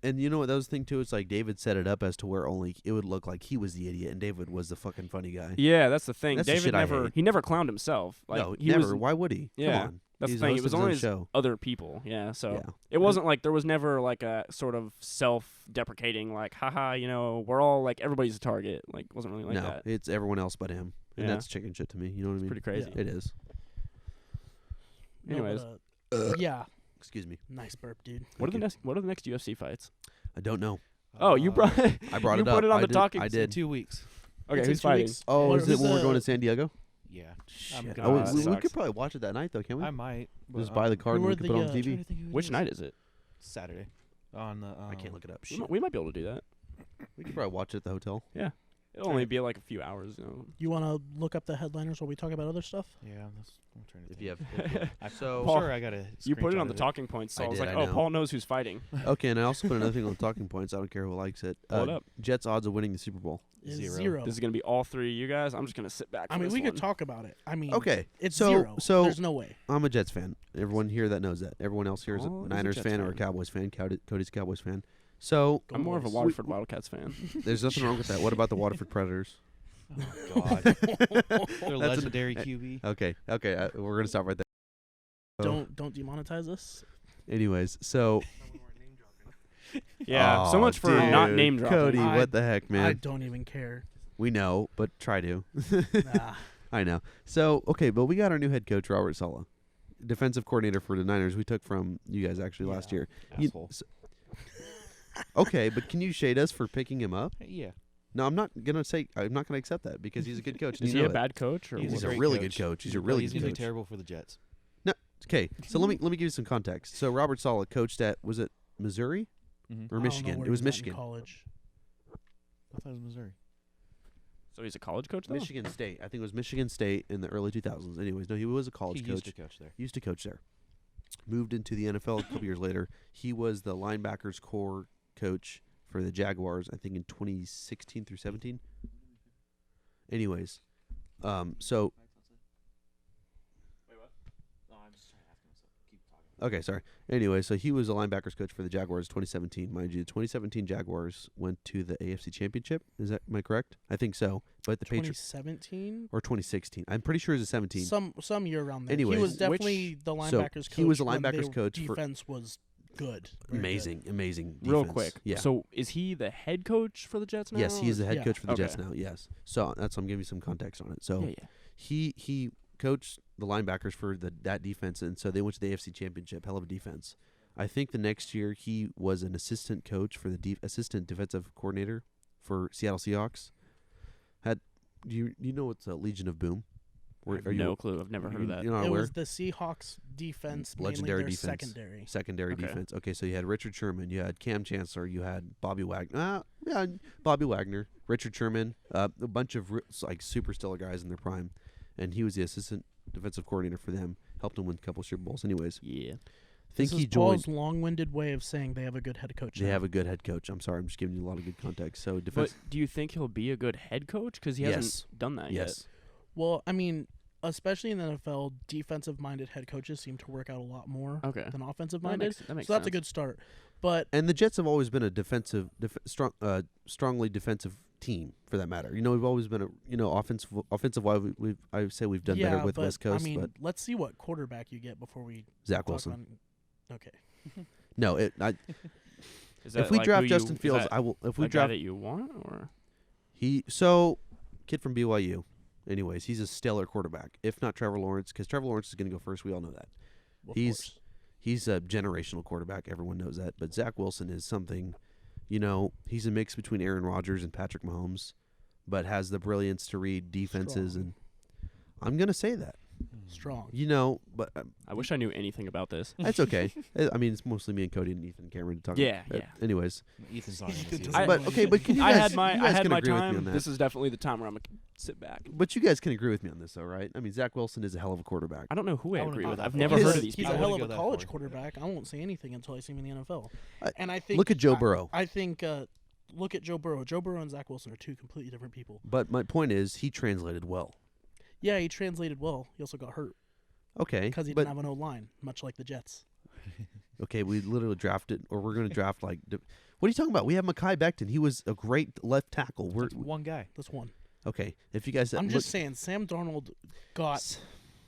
and you know what that was the thing too? It's like David set it up as to where only it would look like he was the idiot and David was the fucking funny guy. Yeah, that's the thing. That's the David shit I never hate. he never clowned himself. Like no, he never. was Why would he? Yeah, Come on. that's He's the thing. It hosted was his own always show. other people. Yeah. So Yeah. it wasn't like there was never like a sort of self-deprecating like, haha, we're all like everybody's a target. Like it wasn't really like no, that. it's everyone else but him, and Yeah. that's chicken shit to me. You know what I mean? Pretty crazy. Yeah. It is. No, Anyways. but, yeah, Excuse me. nice burp, dude. What are the Thank next What are the next UFC fights? I don't know. Oh, you brought I brought you it up. put it on I the did, talking. I In did. 2 weeks. Okay, It's in who's 2 fighting? weeks. Oh, What- is it who's when we're the- going to San Diego? Yeah. Shit. gonna Oh, that we sucks. could probably watch it that night though, can we? I might. Just but, buy the card and who we are can the, put it on uh, TV. trying to think who it Which is. night is it? Saturday. On the. I can't look it up. We Shit. might, we might be able to do that. We could probably watch it at the hotel. It'll only be like a few hours. You want to look up the headliners while we talk about other stuff? Yeah. I'm trying to. If think. you have. I'm So Paul, sure I got a. You put it on screenshot the of talking points, so I I was did, like, I oh, know. Paul knows who's fighting. Okay, and I also put another thing on the talking points. I don't care who likes it. Pull it up. Jets odds of winning the Super Bowl. Is Zero. zero. This is gonna be all three of you guys. I'm just gonna sit back. I for mean, this we one. could talk about it. I mean, Okay, it's so- zero. so- There's no way. I'm a Jets fan. Everyone here that knows that. Everyone else here is Paul a is a Niners Jets fan or a fan. Cowboys fan. Cody's a Cowboys fan. So Go I'm more of a Boys. Waterford Wildcats fan. there's nothing wrong with that. What about the Waterford Predators? Oh God. Their legendary an- QB. Okay, we're gonna stop right there. So, Don't demonetize us. anyways, so Yeah. so Aw, much for not dude, name dropping. Cody, I- what the heck, I man? don't even care. We know, but try to. Nah. I know. So okay, but we got our new head coach, Robert Saleh, defensive coordinator for the Niners. We took from you guys actually last Yeah. year. You- Asshole. Okay, but can you shade us for picking him up? Yeah. No, I'm not gonna accept that because he's a good coach. and Is you he know a it. bad coach or He's He's what? a great really coach. good coach. He's a really He's good gonna coach. be terrible for the Jets. Okay, so let me give you some context. So Robert Saleh coached at was it Missouri Mm-hmm. or I don't know Michigan? where It was he at in Michigan. College. I thought it was Missouri. So he's a college coach though. Michigan State. I think it was Michigan State in the early 2000s. Anyways, no, he was a college He coach. used to coach there. Used to coach there. Moved into the NFL a couple years later. He was the linebackers core coach for the Jaguars, I think in 2016 through 17. Anyways, so okay, sorry. Anyway, so he was a linebackers coach for the Jaguars 2017. Mind you, the 2017 Jaguars went to the AFC Championship. Am I correct? I think so. But the Patriots 2017. or 2016. I'm pretty sure it was 17. Some year around there. Anyways, he was which- definitely the so linebackers coach. he was a when linebackers their coach for- Defense was good. Very Amazing defense. Real quick. Yeah. So is he the head coach for the Jets now? Yes, he is the head Yeah. coach for the Okay. Jets now. Yes. So that's I'm giving you some context on it. So Yeah, yeah. he coached the linebackers for that defense, and so they went to the AFC Championship. Hell of a defense. I think the next year he was an assistant coach for the assistant defensive coordinator for Seattle Seahawks. Do you know what's a Legion of Boom? I have no clue. I've never heard of that. You're not good. It aware? was the Seahawks defense, Legendary mainly their defense. secondary. Secondary Okay. defense. Okay, so you had Richard Sherman, you had Cam Chancellor, you had Bobby Wagner. Bobby Wagner, Richard Sherman, a bunch of like super stellar guys in their prime, and he was the assistant defensive coordinator for them. helped him win a couple Super Bowls. Anyways, Yeah. I think This he is joined. Paul's long-winded way of saying they have a good head coach. They now. have a good head coach. I'm sorry, I'm just giving you a lot of good context. So But defense. do you think he'll be a good head coach? Because he Yes. hasn't done that yet. Yes. Well, I mean, especially in the NFL, defensive-minded head coaches seem to work out a lot more Okay. than That offensive-minded. makes So sense. that's a good start. But And the Jets have always been a defensive, strongly defensive team for that matter. You know, we've always been a offensive wise. I say we've done yeah, better with but, West Coast, I mean, but let's see what quarterback you get before we Zach talk Wilson. on. Okay. No, Is if that we like draft who Justin is Fields, that I will. If we a guy draft that you want, or kid from BYU. Anyways, he's a stellar quarterback. If not Trevor Lawrence, because Trevor Lawrence is going to go first. We all know that. Of He's- course. He's a generational quarterback. Everyone knows that. But Zach Wilson is something, you know, he's a mix between Aaron Rodgers and Patrick Mahomes, but has the brilliance to read defenses. Strong. And I'm going to say that, Strong. you know, but I wish I knew anything about this. that's okay. I mean, it's mostly me and Cody and Ethan Cameron to talk Yeah, about. yeah. Anyways. Ethan's not Ethan gonna see doesn't it. But, okay, but can you I guys, had my you guys I had can my agree with me on time. that. This is definitely the time where I'm gonna sit back. But you guys can agree with me on this, though, right? I mean, Zach Wilson is a hell of a quarterback. I don't know who I I wouldn't agree go with. that I've far. never He's- heard of these He's people. a I hell wouldn't of a go that college far. quarterback. I won't say anything until I see him in the NFL. I- And I think Look at Joe I- Burrow. I think look at Joe Burrow. Joe Burrow and Zach Wilson are two completely different people. But my point is, he translated well. Yeah, he translated well. He also got hurt Okay, because he but didn't have an O-line, much like the Jets. okay, we literally drafted, or we're going to draft like. What are you talking about? We have Mekhi Becton. He was a great left tackle. We're That's one guy. That's one. okay. If you guys, I'm look- just saying, Sam Darnold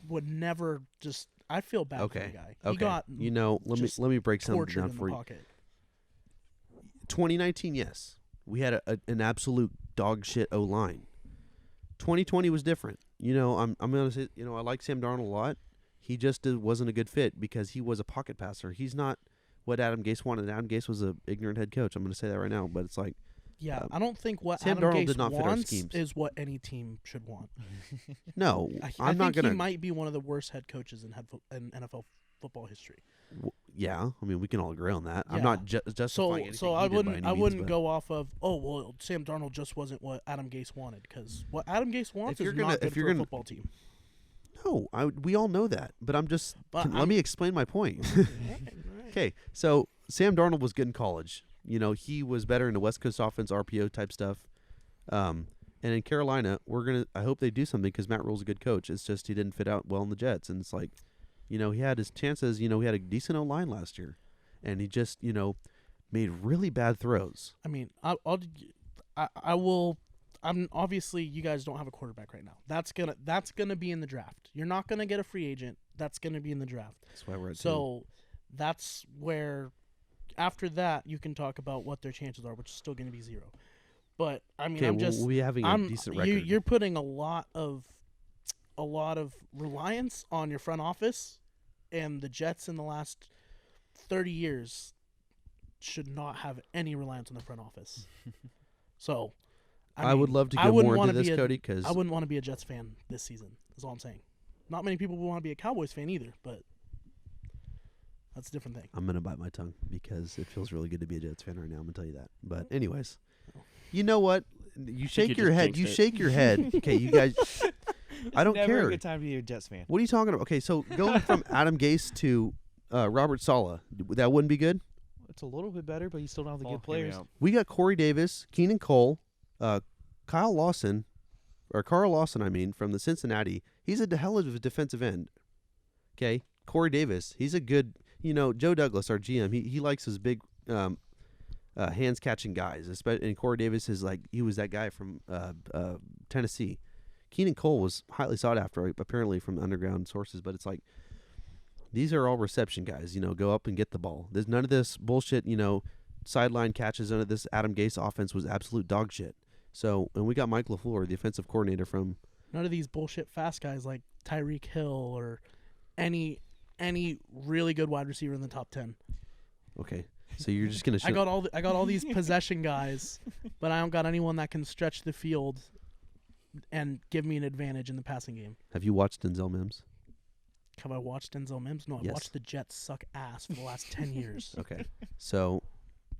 would never just. I feel bad for the Okay. guy. He Okay, got you know, just let me break something tortured down in for the you. pocket. 2019, yes, we had an absolute dog shit O line. 2020 was different. You know, I'm gonna say, you know, I like Sam Darnold a lot. He just wasn't a good fit because he was a pocket passer. He's not what Adam Gase wanted. Adam Gase was a ignorant head coach. I'm gonna say that right now, but it's like Yeah, Um, I don't think what Sam Adam Darnold Gase did not fit our wants schemes. is what any team should want. no, I I'm not think gonna. he might be one of the worst head coaches in NFL football history. Yeah, I mean we can all agree on that. I'm Yeah. not justifying So, anything so he I did by wouldn't, any I means, wouldn't but go off of, oh well, Sam Darnold just wasn't what Adam Gase wanted, because what Adam Gase wants you're is gonna- not if good you're for a gonna- football team. No, we all know that, but I'm just. But let I'm- me explain my point. Okay, so Sam Darnold was good in college. You know, he was better in the West Coast offense, RPO type stuff. And in Carolina, I hope they do something because Matt Rule's a good coach. It's just he didn't fit out well in the Jets, and it's like, you know, he had his chances. You know, he had a decent O-line last year, and he just, you know, made really bad throws. I mean, I will. I'm obviously you guys don't have a quarterback right now. That's gonna be in the draft. You're not gonna get a free agent. That's gonna be in the draft. That's why we're at 10. So that's where after that you can talk about what their chances are, which is still gonna be 0. But I mean, Okay, I'm just we'll be having a decent record. you're putting a lot of reliance on your front office, and the Jets in the last 30 years should not have any reliance on the front office. So, I would mean, love to I go wouldn't more into wanna this, be a- Cody, because I wouldn't want to be a Jets fan this season. Is all I'm saying. Not many people would want to be a Cowboys fan either, but that's a different thing. I'm gonna bite my tongue because it feels really good to be a Jets fan right now. I'm gonna tell you that. But anyways, you know what? You shake you your just head. jinxed You it. shake your head. Okay, you guys. I don't Never care. a good time to be a Jets fan. What are you talking about? Okay, so going from Adam Gase to Robert Saleh, that wouldn't be good. It's a little bit better, but you still don't have the Oh, good hear me players. out. We got Corey Davis, Keenan Cole, Carl Lawson, I mean, from the Cincinnati. He's a hell of a defensive end. Okay, Corey Davis, he's a good. You know, Joe Douglas, our GM, he likes his big hands catching guys. And Corey Davis is like he was that guy from Tennessee. Keenan Cole was highly sought after, apparently from underground sources. But it's like these are all reception guys. You know, go up and get the ball. There's none of this bullshit. You know, sideline catches. None of this. Adam Gase offense was absolute dog shit. So, and we got Mike LaFleur, the offensive coordinator from. None of these bullshit fast guys like Tyreek Hill or any really good wide receiver in the top 10. Okay, so you're just gonna. I got all these possession guys, but I don't got anyone that can stretch the field and give me an advantage in the passing game. Have you watched Denzel Mims? Have I watched Denzel Mims? No, I've Yes. watched the Jets suck ass for the last 10 years. Okay, so,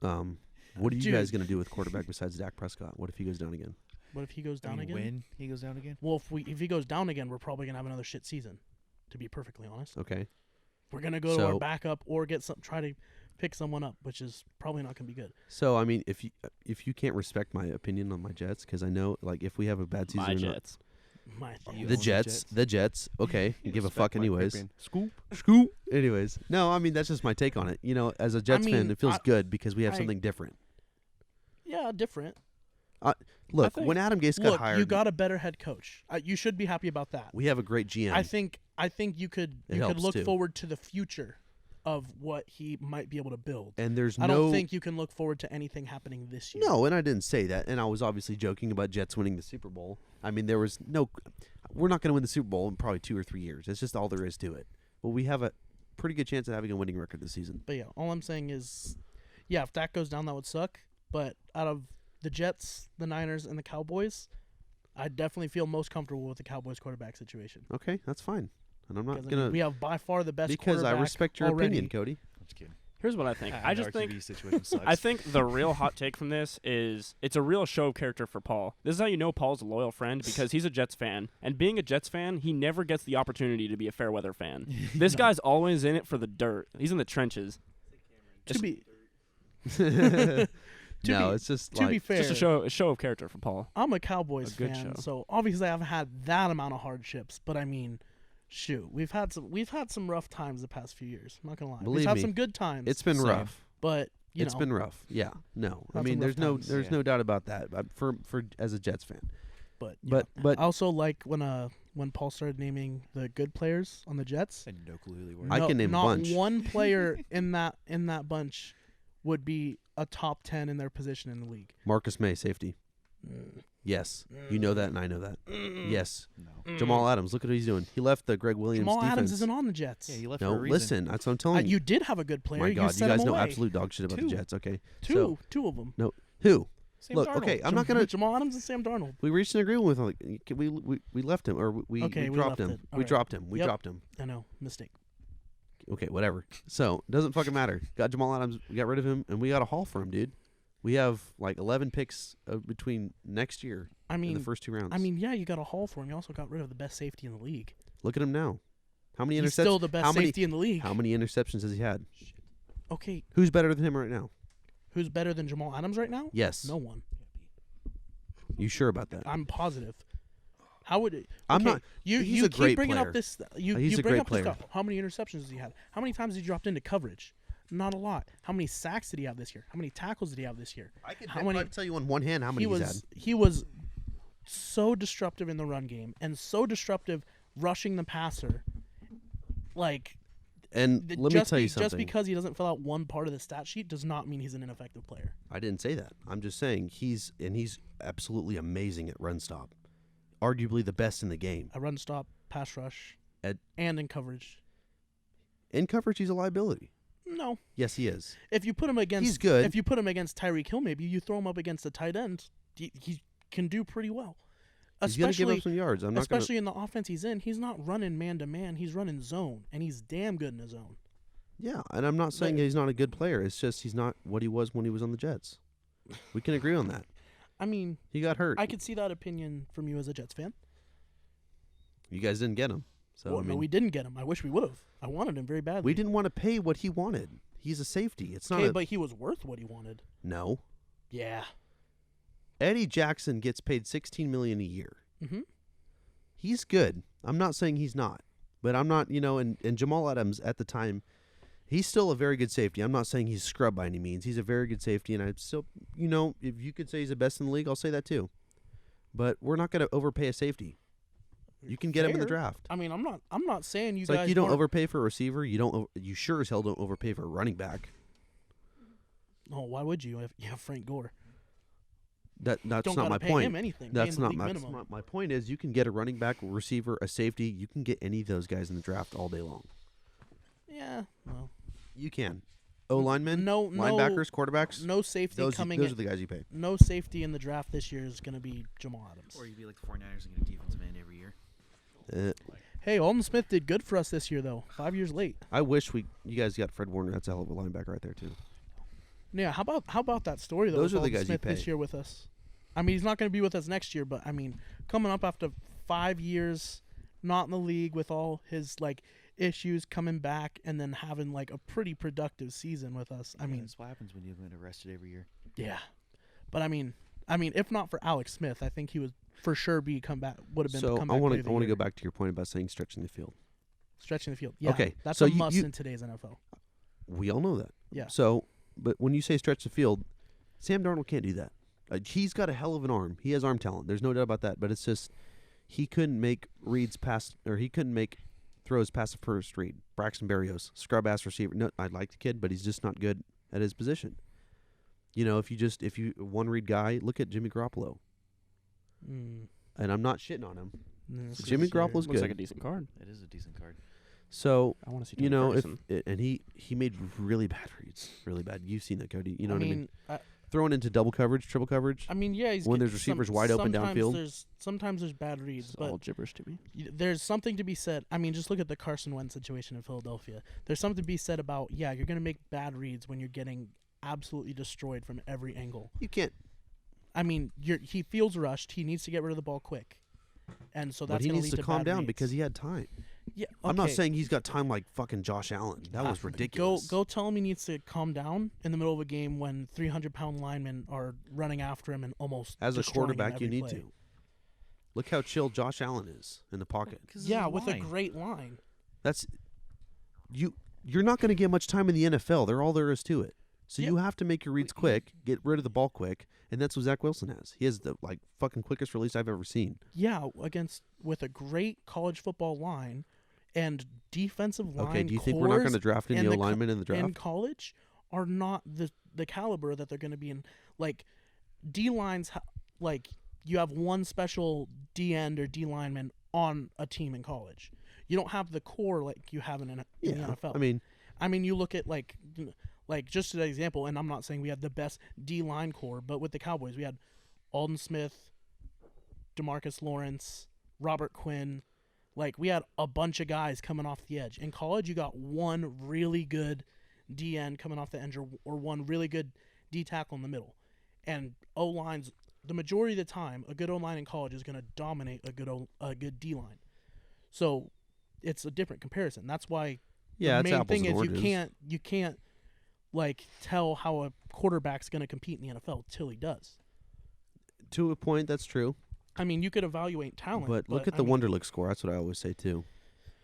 what are you Dude. guys gonna do with quarterback besides Dak Prescott? What if he goes down again? What if he goes I down mean, again? when he goes down again, Well, if he goes down again, we're probably gonna have another shit season. to be perfectly honest. Okay. We're going to go to So- our backup or try to pick someone up, which is probably not going to be good. So I mean, if you can't respect my opinion on my Jets, because I know like if we have a bad season, My or not- Jets. My You thing. own the the Jets, Jets. the Jets. Okay, you give a Respect fuck my anyways. opinion. Scoop. Anyways, no, I mean that's just my take on it. You know, as a Jets fan, mean, it feels I- good because we have I- something different. Yeah, different. Look, think- when Adam Gase got Look, hired, you got a better head coach. You should be happy about that. we have a great GM. I think you could It you could helps, look too. forward to the future of what he might be able to build. and there's I no don't think you can look forward to anything happening this year. no, and I didn't say that, and I was obviously joking about Jets winning the Super Bowl. I mean, there was no, we're not going to win the Super Bowl in probably 2 or 3 years. It's just all there is to it. But we have a pretty good chance of having a winning record this season. But yeah, all I'm saying is, yeah, if that goes down, that would suck. But out of the Jets, the Niners, and the Cowboys, I definitely feel most comfortable with the Cowboys quarterback situation. Okay, that's fine, and I'm not 'Cause, I gonna mean, we have by far the best because I quarterback respect your already. opinion, Cody. I'm just kidding. Here's what I think. I just think RQB situation sucks. I think the real hot take from this is it's a real show of character for Paul. This is how you know Paul's a loyal friend because he's a Jets fan. And being a Jets fan, he never gets the opportunity to be a fair weather fan. This guy's always in it for the dirt. He's in the trenches. To be No, be- it's just to like be fair, Just a show of character for Paul. I'm a Cowboys A good fan, show. so obviously I've had that amount of hardships. But I mean, shoot, we've had some rough times the past few years. I'm not gonna lie. Believe we've had me, some good times. it's been Same. rough. but you It's know, been rough. Yeah. No. I Had mean, some there's rough no times. no doubt about that. For as a Jets fan. But But yeah. but I also like when Paul started naming the good players on the Jets. I had no clue who they were. I can name a not bunch. one player in that bunch would be a top 10 in their position in the league. Marcus May, safety. Yes. You know that and I know that. Yes. Jamal Adams, look at what he's doing. He left the Greg Williams Jamal defense. Adams isn't on the Jets. Yeah, he left No, for a reason. listen, that's what I'm telling you. You did have a good player. My you God, you set guys him know away. absolute dog shit about Two. the Jets. Okay. Two So, of them. who? Sam Look, Darnold. okay, I'm not gonna. Jamal Adams and Sam Darnold. We reached an agreement with him. Like, we left him or we Okay, we dropped left him. it. We Alright. dropped him. We Yep. dropped him. I know, mistake. Okay, whatever. So doesn't fucking matter. Got Jamal Adams. We got rid of him, and we got a haul for him, dude. We have like 11 picks between next year I in mean, the first 2 rounds. yeah, you got a haul for him. You also got rid of the best safety in the league. look at him now. How many He's interceptions? still the best how many- safety in the league. How many interceptions has he had? Okay, Who's better than him right now? who's better than Jamal Adams right now? Yes. No one. You sure about that? I'm positive. How would it? I'm okay, not. You he's you a keep great bringing player. up this. You He's you a bring great up this player. stuff. How many interceptions has he had? How many times has he dropped into coverage? Not a lot. How many sacks did he have this year? How many tackles did he have this year? I can how many- tell you on one hand how many he's had. He was so disruptive in the run game and so disruptive rushing the passer. Like And let me tell you something. just because he doesn't fill out one part of the stat sheet does not mean he's an ineffective player. I didn't say that. I'm just saying he's absolutely amazing at run stop. Arguably the best in the game. A run stop, pass rush, At- and in coverage. In coverage, he's a liability. No. Yes, he is. If you put him against He's good. If you put him against Tyreek Hill, maybe you throw him up against a tight end, he can do pretty well. He's gonna give Especially up some yards. I'm not gonna. especially in the offense he's in, he's not running man to man. He's running zone, and he's damn good in a zone. Yeah, and I'm not saying But- he's not a good player. It's just he's not what he was when he was on the Jets. We can agree on that. I mean, He got hurt. I could see that opinion from you as a Jets fan. You guys didn't get him, so Well, I no, mean, we didn't get him. I wish we would have. I wanted him very badly. we didn't want to pay what he wanted. He's a safety. It's not Okay, a but he was worth what he wanted. no. Yeah. Eddie Jackson gets paid $16 million a year. Mm-hmm. He's good. I'm not saying he's not, but I'm not. And Jamal Adams at the time, he's still a very good safety. I'm not saying he's scrub by any means. He's a very good safety, and I still, if you could say he's the best in the league, I'll say that too. But we're not going to overpay a safety. You can get him in the Fair. draft. I mean, I'm not saying you It's guys. like you don't weren't- overpay for a receiver. You sure as hell don't overpay for a running back. Oh, why would you? If you have Frank Gore. That's Don't not gotta my pay point. him anything. Pay That's him the not league my minimum. my point. Is you can get a running back, a receiver, a safety. You can get any of those guys in the draft all day long. Yeah. Well, You can. O linemen, no, linebackers, quarterbacks. no safety Those coming are in. the guys you pay. No safety in the draft this year is going to be Jamal Adams. Or you'd be like the 49ers and get a defensive end every year. Hey, Alden Smith did good for us this year, though. 5 years late. I wish you guys got Fred Warner. That's a hell of a linebacker right there too. Yeah. How about that story though? Those with are the Alden guys you Smith this pay. year with us. I mean, he's not going to be with us next year, but I mean, coming up after 5 years, not in the league with all his like issues coming back and then having like a pretty productive season with us. I Yeah, mean, that's what happens when you get arrested every year. yeah. But I mean, if not for Alex Smith, I think he would for sure would have been. So comeback I want player of the to year. go back to your point about saying stretching the field. Stretching the field. Yeah. Okay, That's so a you- must you- in today's NFL. We all know that. Yeah. So, but when you say stretch the field, Sam Darnold can't do that. He's got a hell of an arm. He has arm talent. There's no doubt about that. But it's just he couldn't make reads past, or he couldn't make throws past the first read. Braxton Berrios, scrub ass receiver. No, I like the kid, but he's just not good at his position. You know, if you one read guy, look at Jimmy Garoppolo. Mm. And I'm not shitting on him. Let's Jimmy see here. Garoppolo's Looks good. like a decent card. It is a decent card. So I want to see. you Tony know, Ferguson. and he made really bad reads, really bad. You've seen that, Cody. You know I what I mean, mean? Throwing into double coverage, triple coverage. I mean, yeah, he's When get- there's receivers some- wide open sometimes downfield. Sometimes there's bad reads, It's but all gibberish to me. there's something to be said. I mean, just look at the Carson Wentz situation in Philadelphia. There's something to be said about, yeah, you're going to make bad reads when you're getting absolutely destroyed from every angle. You can't. I mean, he feels rushed. He needs to get rid of the ball quick. And so But that's he going needs lead to to calm bad down reads. because he had time. Yeah, I'm not okay. saying he's got time like fucking Josh Allen. That was ridiculous. Go tell him he needs to calm down in the middle of a game when 300-pound linemen are running after him and almost As a destroying him quarterback, you every need play. to. Look how chill Josh Allen is in the pocket. Yeah, with a great line. That's you're not going to get much time in the NFL. They're all there is to it. So Yeah. you have to make your reads quick, get rid of the ball quick, and that's what Zach Wilson has. He has the like fucking quickest release I've ever seen. Yeah, with a great college football line and defensive line. Okay, do you think we're not going to cores draft any and the linemen in the in draft? college are not the caliber that they're going to be in. Like D lines, like you have one special D end or D lineman on a team in college. You don't have the core like you have in the NFL. I mean, you look at like just an example, and I'm not saying we had the best D line core, but with the Cowboys, we had Alden Smith, DeMarcus Lawrence, Robert Quinn. Like we had a bunch of guys coming off the edge. In college, you got one really good D end coming off the edge, or one really good D tackle in the middle. And O lines, the majority of the time, a good O line in college is going to dominate a good D line. So it's a different comparison. That's why yeah, the it's main apples thing and is oranges. you can't like tell how a quarterback's going to compete in the NFL till he does. To a point, that's true. I mean, you could evaluate talent, But look at the Wonderlic score. That's what I always say too.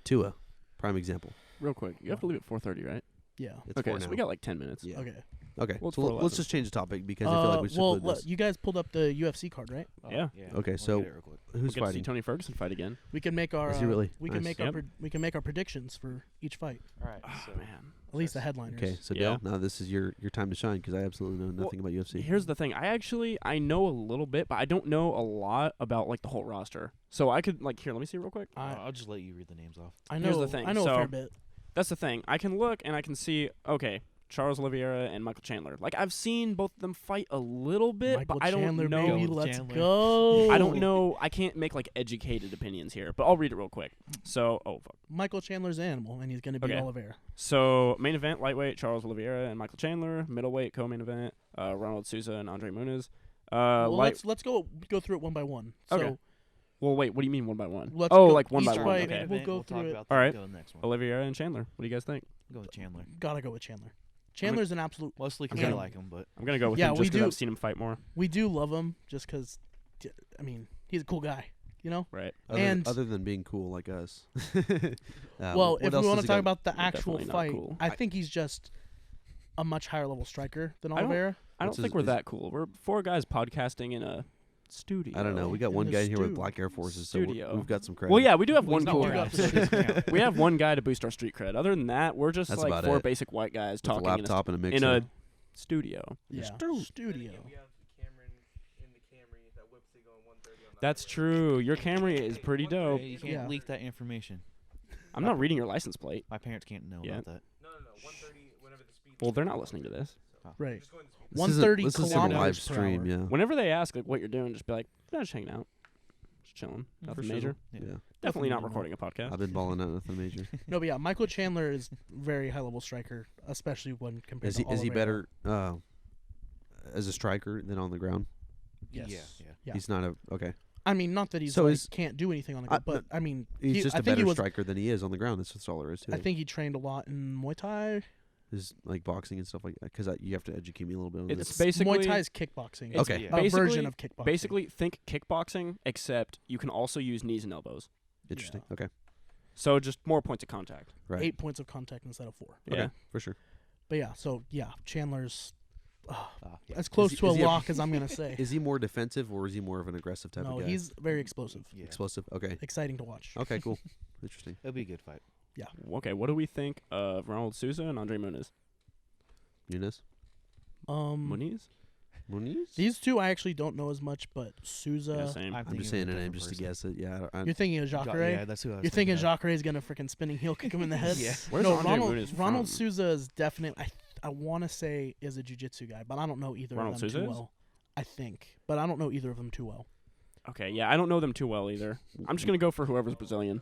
Tua, prime example. Real quick, you have to leave at 4:30, right? Yeah. It's Okay, 4 so now. we got like 10 minutes. Yeah. Okay. Okay, Well, it's so 4:11. let's just change the topic because I feel like we should well, include this. you guys pulled up the UFC card, right? Yeah. Okay, I'll so get it real quick. Who's We'll get to see fighting? Tony Ferguson fight again. We can make our Is he really? we can Nice. make Yep. we can make our predictions for each fight. All right. Oh, so man. At least the headliners. Okay, so Yeah. Dale, now this is your time to shine because I absolutely know nothing about UFC. Here's the thing. I know a little bit, but I don't know a lot about like the whole roster. So I could like here. Let me see real quick. I'll just let you read the names off. I know. Here's the thing, I know a so- fair bit. That's the thing. I can look and I can see. Okay, Charles Oliveira and Michael Chandler. Like I've seen both of them fight a little bit, Michael but I don't Chandler, know. baby, Go with let's Chandler. go. I don't know. I can't make like educated opinions here, but I'll read it real quick. So, fuck. Michael Chandler's an animal, and he's going to beat Okay. Oliveira. So main event lightweight Charles Oliveira and Michael Chandler. Middleweight co-main event Ronald Souza and Andre Muniz. Well, let's go through it one by one. So Okay. Well, wait. What do you mean one by one? Let's Oh, go like one by each one. fight. Okay. We'll go talk through it. about All right. Go to the next one. Oliveira and Chandler. What do you guys think? Go with Chandler. Gotta go with Chandler. Chandler's an absolute. Mostly because Okay. I like him, but I'm gonna go with Yeah, him we just because do- I've seen him fight more. We do love him just because, I mean, he's a cool guy. You know. Right. and- other than being cool like us. Well, what if else we want has to he talk got? about the We're actual definitely not fight, cool. I think he's just a much higher level striker than I don't- Oliveira. I don't What's think his- we're is- that cool. We're four guys podcasting in a studio. I don't know. We got in one the guy in here with stew. black Air Forces, so we're- Studio. we've got some credit. Well, yeah, we do have Well, one he's not cool wearing guy. it, so it doesn't count. We have one guy to boost our street cred. Other than that, we're just That's like about four it. basic white guys With a talking laptop and a mixer. in a studio. Yeah. Studio. Studio. We have Cameron in the Camry that whips it going 130 on the That's highway. true. Your Camry is pretty dope. Hey, you can't Yeah. leak that information. I'm not reading your license plate. My parents can't know Yeah. about that. No, 130 whenever the speed. Well, they're not listening to this. Right. Just go in the speed. This 130 isn't a live kilometers per stream, hour. yeah. Whenever they ask like what you're doing, just be like, just hanging out, just chilling, Mm, nothing for major. sure. Yeah. Yeah. Definitely not Nothing recording a podcast. I've been balling out nothing major. No, but yeah, Michael Chandler is very high level striker, especially when compared Is to he Oliveira. better as a striker than on the ground? Yes. Yeah. Yeah. He's not a okay. I mean, not that he's So like, is- can't do anything on the ground, but I mean, He's just I a think he better was. striker than he is on the ground. That's all there is to I it. think he trained a lot in Muay Thai. Is like boxing and stuff like that. Because you have to educate me a little bit on It's this. basically Muay Thai is kickboxing. it's Okay. Yeah. A version basically- of kickboxing. Basically, think kickboxing, except you can also use knees and elbows. Interesting. Okay. So just more points of contact. Right. 8 points of contact instead of 4. Yeah. Okay. For sure. But yeah, so yeah, Chandler's Yeah. as close he- to a is he a- lock as I'm gonna say. Is he more defensive or is he more of an aggressive type No, of guy? he's very explosive. Yeah. Explosive. Okay. Exciting to watch. Okay. Cool. Interesting. It'll be a good fight. Okay, what do we think of Ronald Souza and Andre Muniz? Muniz. Muniz? Muniz. These two I actually don't know as much, but Yeah, Souza. same. I'm just saying a name just to guess it. Yeah. You're thinking of Jacare. Yeah, that's who I was You're thinking of. Jacare is gonna freaking spinning heel kick him in the head. Yeah. Where's no, Andre Ronald, Muniz Ronald from? Souza is definitely. I want to say is a jiu-jitsu guy, but I don't know either Ronald of them Souza too is? well. I think, but I don't know either of them too well. Okay, yeah, I don't know them too well either. I'm just gonna go for whoever's Brazilian.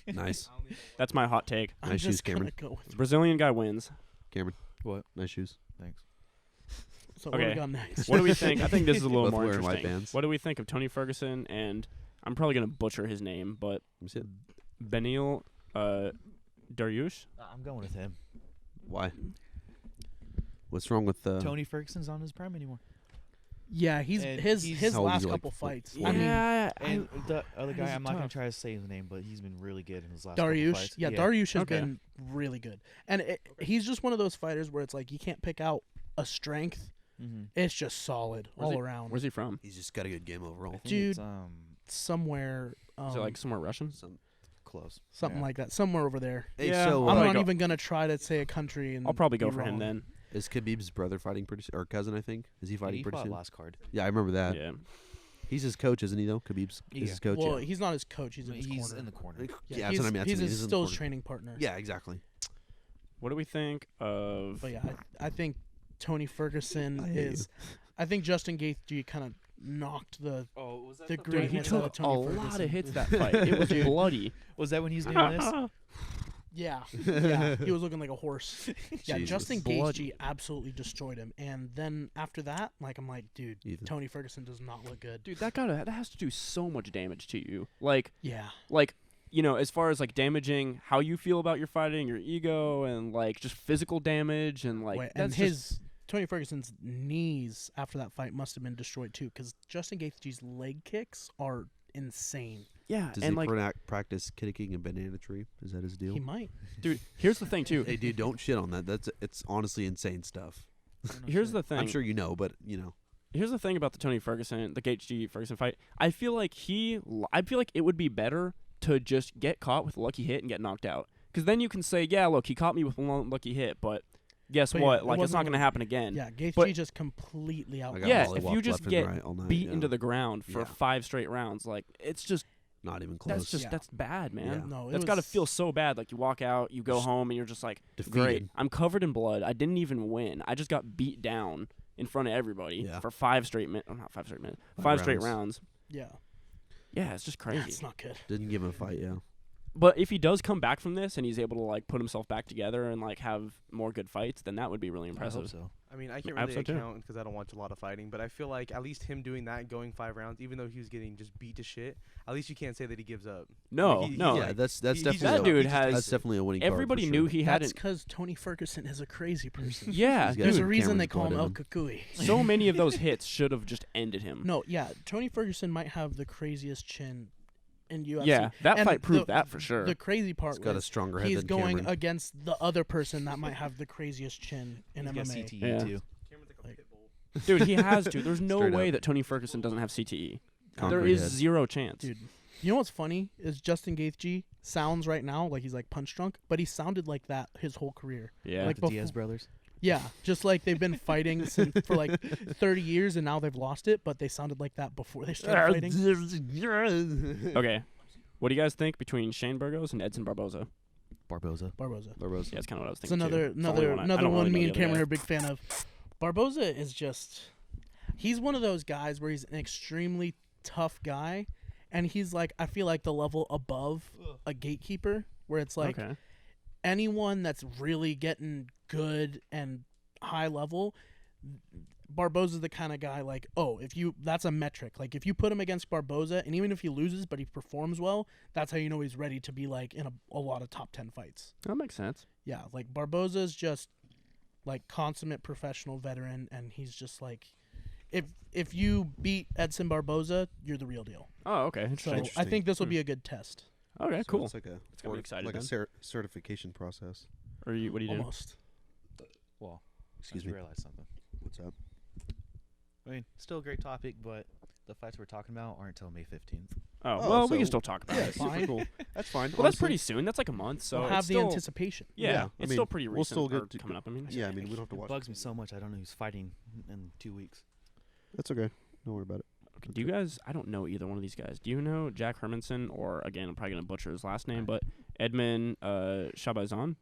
Nice. That's my hot take. I'm Nice shoes, just gonna Cameron. go with. Brazilian guy wins. Cameron. What? Nice shoes. Thanks. So what do we Okay. got next? What do we think? I think this is a little Both more wearing white interesting. bands. What do we think of Tony Ferguson and I'm probably gonna butcher his name, but Let me see it. Benil Dariush? I'm going with him. Why? What's wrong with Tony Ferguson's on his prime anymore. Yeah, he's And his he's- How old is last he, like, couple four- fights. four? I mean, And the other guy, he's I'm not gonna tough. try to say his name, but he's been really good in his last couple Dariush. fights. Yeah, Dariush has Okay. been really good, and he's just one of those fighters where it's like you can't pick out a strength. Mm-hmm. It's just solid all around. Where's he from? He's just got a good game overall. Dude, It's, somewhere. Is it like somewhere Russian? Some, close. Something Yeah. like that. Somewhere over there. hey, Yeah, so I'm I'll not go- even gonna try to say a country. And I'll probably go be for him wrong. then. is Khabib's brother fighting pretty or cousin? I think is he fighting He pretty fought soon? last card. Yeah, I remember that. Yeah. He's his coach, isn't he? Though Khabib's is Yeah. his coach. Well, yeah. he's not his coach. He's in his He's corner. in the corner. Yeah, Yeah, that's he's, what I mean. That's he's what I mean. his, He's in the still his corner. training partner. Yeah, exactly. What do we think of But yeah, I think Tony Ferguson I hate is. I think Justin Gaethje kind of knocked the Oh, was that great he hits took out of Tony a Ferguson. lot of hits that fight. It was bloody. Was that when he was doing this? Yeah, yeah, he was looking like a horse. Yeah, Jesus. Justin Bloody. Gaethje absolutely destroyed him, and then after that, like I'm like, dude, Ethan. Tony Ferguson does not look good. Dude, that has to do so much damage to you. Like, Yeah, as far as like damaging how you feel about your fighting, your ego, and like just physical damage, and like and that's his Tony Ferguson's knees after that fight must have been destroyed too, because Justin Gaethje's leg kicks are insane. yeah, Does and he like, practice kicking a banana tree? Is that his deal? He might. dude, here's the thing too. Hey, dude, don't shit on that. It's honestly insane stuff. Here's the thing. I'm sure you know, but you know. Here's the thing about the Tony Ferguson, the Gaethje Ferguson fight. I feel like it would be better to just get caught with a lucky hit and get knocked out. Because then you can say, yeah, look, he caught me with one lucky hit, but guess But yeah, what? it Like, it's wasn't not going to happen again. Yeah, Gaethje But- just completely out. I got Yeah, mollywopped if you just left and get right all night, Beat yeah. into the ground for Yeah. 5 straight rounds. Like, it's just, Not even close. that's just, Yeah. that's bad, man. Yeah. No, it That's got to was- feel so bad. Like, you walk out, you go Just home, and you're just like, defeated. great. I'm covered in blood. I didn't even win. I just got beat down in front of everybody Yeah. for 5 straight minutes. Oh, not 5 straight minutes. 5 5 straight rounds. rounds. Yeah, Yeah, it's just crazy. that's not good. Didn't give him a fight. Yeah. But if he does come back from this and he's able to like put himself back together and like have more good fights, then that would be really I hope impressive. so. I mean, I can't I hope really so, too. account because I don't watch a lot of fighting, but I feel like at least him doing that and going 5 rounds, even though he was getting just beat to shit, at least you can't say that he gives up. No, Like, he- no. Yeah, that's he just- definitely that a, dude he just has- takes that's it. definitely a winning card. Everybody for knew sure. he That's hadn't. because Tony Ferguson is a crazy person. Yeah, He's got There's dude. a reason they Cameron's call him blood El in him. Cucuy. So many of those hits should have just ended him. No, yeah, Tony Ferguson might have the craziest chin in UFC. Yeah, that And fight proved the- that for sure. The crazy part He's got a was stronger head he's than going Cameron. against the other person that might have the craziest chin in He's got MMA. CTE Yeah. too. Cameron's like a Like- pit bull. Dude, he has to. There's no Straight way up. that Tony Ferguson doesn't have CTE. There Concrete is head. 0 chance. Dude, you know what's funny is Justin Gaethje sounds right now like he's like punch drunk, but he sounded like that his whole career. Yeah. Like The befo- Diaz brothers. Yeah, just like they've been fighting for like 30 years and now they've lost it, but they sounded like that before they started fighting. Okay. What do you guys think between Shane Burgos and Edson Barboza? Barboza. Barboza. Barboza. Yeah, that's kind of what I was It's thinking. another too. It's the only one I another don't one really me know and the other Cameron guy. are a big fan of. Barboza is just he's one of those guys where he's an extremely tough guy and he's like I feel like the level above a gatekeeper where it's like Okay. anyone that's really getting good and high level Barboza's the kind of guy like, oh, that's a metric. Like if you put him against Barboza, and even if he loses but he performs well, that's how you know he's ready to be like in a lot of top 10 fights. That makes sense. Yeah, like Barboza's just like consummate professional veteran, and he's just like, if you beat Edson Barboza, you're the real deal. Oh, okay. So Interesting. I think this will be a good test. Okay, So cool. It's like a It's gonna be exciting like then. a certification process. What are you doing? Almost. Well, Excuse I me. just realized something. What's up? I mean, still a great topic, but the fights we're talking about aren't until May 15th. Oh, Oh, well, we can so- still talk about Yeah, it. super Fine. cool. That's fine. Well, that's Honestly, pretty soon. That's like a month, so we'll it's have the still, anticipation. Yeah, Yeah, I it's mean, still pretty we'll recent. still get or to- coming up. I mean, Yeah, I mean, we don't have to watch. It bugs me so much. I don't know who's fighting in 2 weeks. That's okay. Don't worry about it. Okay, do you guys? I don't know either one of these guys. Do you know Jack Hermanson, or again, I'm probably gonna butcher his last name, but Edmund Shabazan?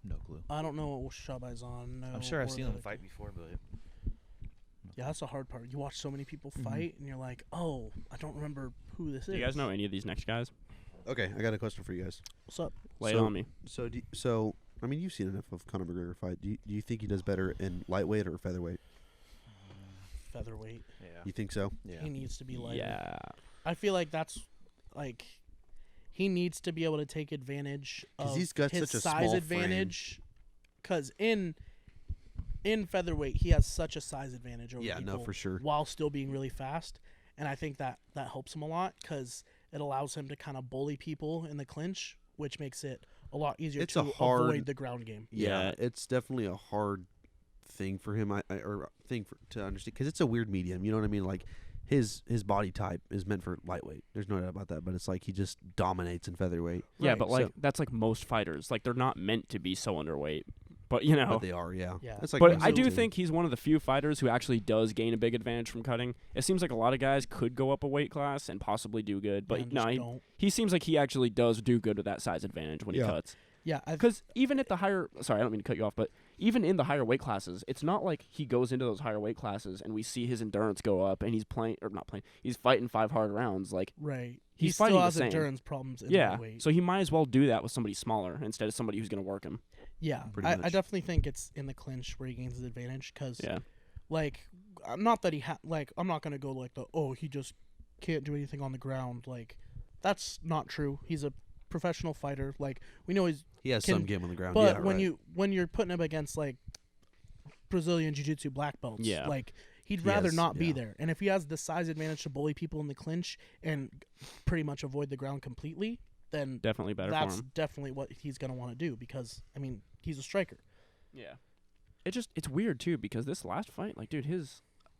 No clue. I don't know Shabai's on. No, I'm sure I've or seen the them other fight kid. before, but Yeah, that's the hard part. You watch so many people Mhm. fight, and you're like, oh, I don't remember who this Do is. you guys know any of these next guys? Okay, I got a question for you guys. What's up? Lay it So- on me. So, I mean, you've seen enough of Conor McGregor fight. Do you think he does better in lightweight or featherweight? Featherweight. yeah. You think so? Yeah. He needs to be lighter. Yeah. I feel like that's like he needs to be able to take advantage 'Cause of he's got his such a size small advantage. Because in featherweight, he has such a size advantage over Yeah, no, people for sure. while still being really fast, and I think that helps him a lot because it allows him to kind of bully people in the clinch, which makes it a lot easier It's to a hard- avoid the ground game. Yeah. It's definitely a hard thing for him, to understand, because it's a weird medium. You know what I mean? Like his body type is meant for lightweight. There's no doubt about that. But it's like he just dominates in featherweight. Yeah, Right, but like that's like most fighters. Like they're not meant to be so underweight. But you know, But they are, yeah. Yeah. It's like but I wrestling do too. think he's one of the few fighters who actually does gain a big advantage from cutting. It seems like a lot of guys could go up a weight class and possibly do good, but and no, just he, don't. he seems like he actually does do good with that size advantage when he Yeah. cuts. Yeah, Because even at the higher, sorry, I don't mean to cut you off, but even in the higher weight classes, it's not like he goes into those higher weight classes and we see his endurance go up and he's he's fighting 5 hard rounds. Like, right. He's he still fighting the has same. endurance problems in yeah, lightweight. so he might as well do that with somebody smaller instead of somebody who's going to work him. Yeah, Pretty I much. definitely think it's in the clinch where he gains his advantage because, Yeah. like, not that I'm not gonna go like he just can't do anything on the ground. Like, that's not true. He's a professional fighter. Like, we know he has can- some game on the ground. but yeah, when right. you're putting him against like Brazilian jiu-jitsu black belts, Yeah. like he'd He rather has- not be yeah. there. And if he has the size advantage to bully people in the clinch and pretty much avoid the ground completely, then Definitely better for that's him. definitely what he's gonna want to do because I mean he's a striker. Yeah. It's weird too because this last fight, like, dude,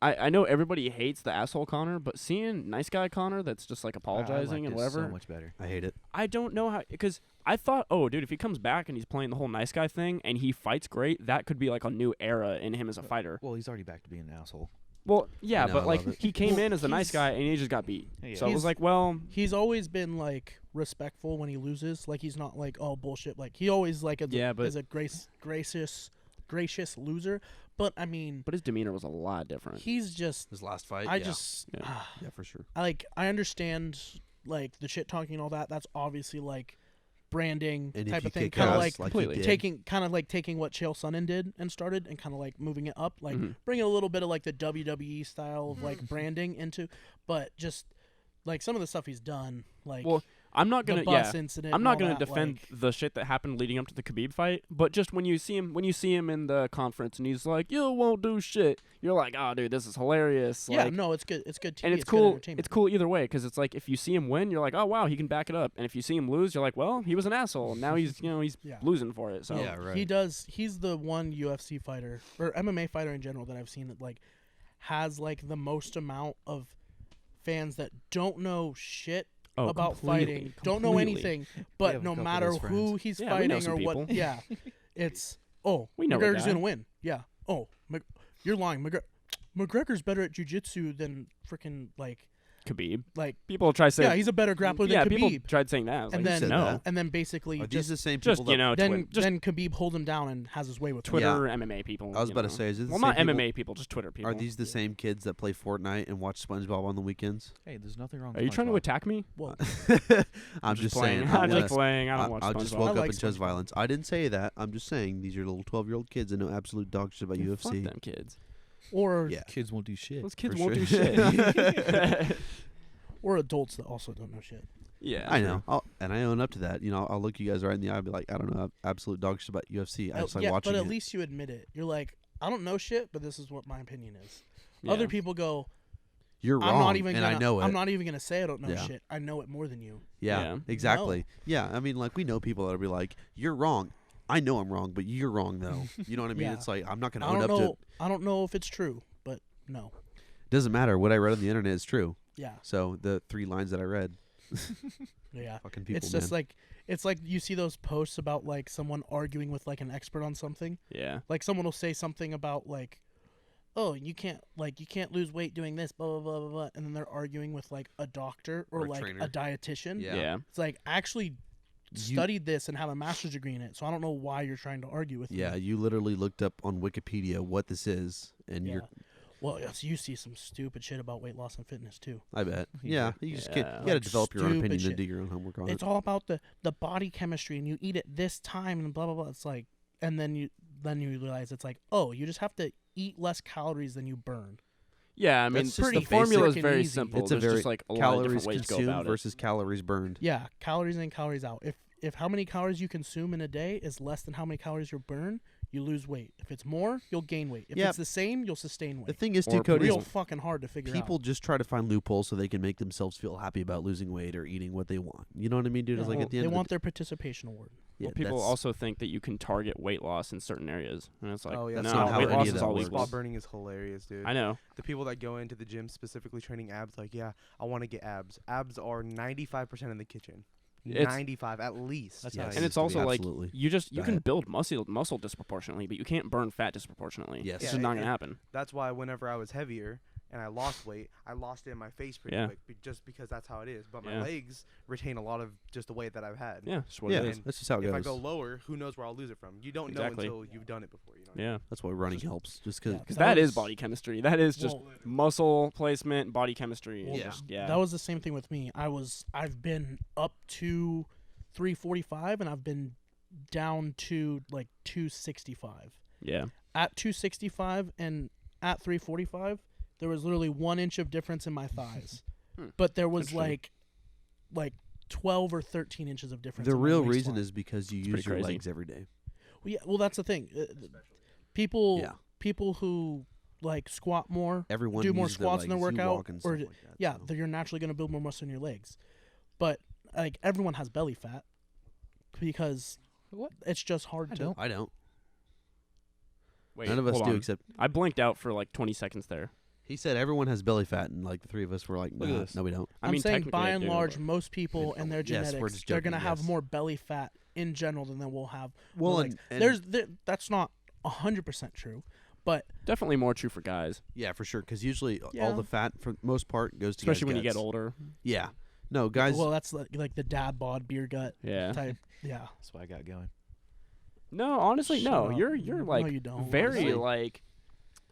I know everybody hates the asshole Connor, but seeing nice guy Connor that's just like I apologizing like and this whatever, so much better. I hate it. I don't know how, because I thought, oh, dude, if he comes back and he's playing the whole nice guy thing and he fights great, that could be like a new era in him as a fighter. Well, he's already back to being an asshole. Well, yeah, know, but I like love it. he came Well, in as a nice he's- guy and he just got beat. Yeah. So it was He's- like, well, He's always been like respectful when he loses. Like he's not like oh bullshit. Like he always like Yeah, but- is a gracious loser. But I mean, but his demeanor was a lot different. he's just His last fight. I yeah. just Yeah. Yeah, for sure. I understand like the shit talking and all that. That's obviously like branding And if type you of thing. kick Kind of ass like he completely did, taking what Chael Sonnen did and started and kind of like moving it up, like Mhm. bringing a little bit of like the WWE style of like branding into, but just like some of the stuff he's done, like Well, I'm not the gonna, bus yeah, incident. I'm and not all gonna that, defend like- the shit that happened leading up to the Khabib fight, but just when you see him in the conference and he's like, "You won't do shit," you're like, "Oh, dude, this is hilarious." Yeah, Like, no, it's good. It's good TV. and it's good cool. entertainment. It's cool either way because it's like if you see him win, you're like, "Oh wow, he can back it up," and if you see him lose, you're like, "Well, he was an asshole. And now he's he's Yeah. losing for it." So Yeah, right. He does. He's the one UFC fighter or MMA fighter in general that I've seen that like has like the most amount of fans that don't know shit oh, about completely, fighting, don't know completely. anything, have but a no couple of matter those who friends. he's Yeah, we know fighting or some what, people. yeah, it's We know a McGregor's guy. gonna win. Yeah. Oh, you're lying. McGregor's better at jiu-jitsu than freaking like Khabib. like People try saying, yeah, he's a better grappler yeah, than people Khabib. tried saying that. I was And like, then said no, that. and then basically Are these just the same people just that then Khabib holds him down and has his way with him. Twitter MMA people. I was you about to know. say, is it the well, same not people- MMA people, just Twitter people. Are these the same kids that play Fortnite and watch SpongeBob on the weekends? Hey, there's nothing wrong. Are you trying to SpongeBob. attack me? Well, I'm just playing. saying. I'm I'm just playing. I don't watch I just SpongeBob. woke I up like and chose SpongeBob. violence. I didn't say that. I'm just saying these are little 12-year-old kids that know absolute dog shit about Yeah, UFC. Fuck them kids. Or Yeah. Kids won't do shit. Those kids For won't do sure. shit. or adults that also don't know shit. Yeah, I know, and I own up to that. You know, I'll look you guys right in the eye and be like, I don't know absolute dog shit about UFC. I just like yeah, watching but at it. least you admit it. You're like, I don't know shit, but this is what my opinion is. Yeah. Other people go, You're wrong, I'm not even and gonna, I know it. I'm not even gonna say I don't know Yeah. shit. I know it more than you. Yeah, Yeah. exactly. Yeah, I mean, like we know people that'll be like, "You're wrong." I know I'm wrong, but you're wrong though. You know what I mean? Yeah. It's like I'm not gonna I own don't up to know. it. I don't know if it's true, but no. Doesn't matter. What I read on the internet is true. Yeah, So the 3 lines that I read, yeah. fucking people, It's just like you see those posts about like someone arguing with like an expert on something. Yeah. Like someone will say something about like, oh, you can't lose weight doing this, blah blah blah blah blah, and then they're arguing with like a doctor or Or a like trainer. a dietitian. Yeah. Yeah. It's like I actually studied this and have a master's degree in it, so I don't know why you're trying to argue with yeah, me. you literally looked up on Wikipedia what this is, and Yeah. you're. Well, yes, you see some stupid shit about weight loss and fitness too. I bet. You Yeah, do. you just Yeah. can't. You got to Like develop your own stupid opinion shit. and do your own homework on It's it. all about the body chemistry, and you eat at this time and blah blah blah. It's like, and then you realize it's like, oh, you just have to eat less calories than you burn. Yeah, I mean, That's just the the formula is basic very and easy. simple. It's a There's very just like a lot of Calories different ways to go consumed about it. versus calories burned. Yeah, calories in, calories out. If how many calories you consume in a day is less than how many calories you burn, you lose weight. If it's more, you'll gain weight. If Yeah. it's the same, you'll sustain The weight. thing is, Or too, Cody, Real is fucking hard to figure people out. just try to find loopholes so they can make themselves feel happy about losing weight or eating what they want. You know what I mean, dude? It's like Well, at the they end want of their participation award. the, Well, people that's- also think that you can target weight loss in certain areas, and it's like, Oh, yeah, no, that's not how weight any loss of is that all works. equal. Spot burning is hilarious, dude. I know. The people that go into the gym specifically training abs, like, yeah, I want to get abs. Abs are 95% in the kitchen. It's- 95 at least. That's Yes. how it And used it's to be. also like Absolutely. you can Diet. build muscle disproportionately, but you can't burn fat disproportionately. Yes. It's Yeah, just not and- gonna happen. That's why whenever I was heavier and I lost weight, I lost it in my face pretty Yeah. quick, just because that's how it is. But my Yeah. legs retain a lot of just the weight that I've had. Yeah, that's what Yeah, it is. that's just how it If goes. I go lower, who knows where I'll lose it from? You don't Exactly. know until you've done it before. You know. Yeah, That's why running helps. Just because. Yeah. because That that is was- body chemistry. That is just Well, muscle placement, body chemistry. Well, and Yeah. just- yeah. That was the same thing with me. I've been up to 345 and I've been down to like 265. yeah. At 265 and at 345, there was literally 1 inch of difference in my thighs. Hmm. But there was Interesting. like 12 or 13 inches of difference. The in my real waistline. reason is because you It's use pretty your crazy. legs every day. well, that's the thing. People Yeah. people who like squat more, Everyone do more uses squats in their legs. You workout, walk and or stuff like that, yeah, so. you're naturally going to build more muscle in your legs. But like everyone has belly fat because What? it's just hard I to. don't. I don't. Wait, None of us hold do on. except I blinked out for like 20 seconds there. he said everyone has belly fat, and like the 3 of us were like, Look at nah, this. no, we don't. I I'm mean, saying technically by I and do, large, but- most people and their Yes, we're genetics, just they're going to joking, have yes. more belly fat in general than they will have. Well, legs. That's not 100% true, but definitely more true for guys, yeah, for sure. Because usually Yeah. all the fat, for the most part, goes to especially guys' when you get guts. older. Yeah. No, guys. well, that's like the dad bod beer gut Yeah. type. Yeah. That's what I got going. No, honestly, Shut no. up. You're No, like you don't. very honestly. like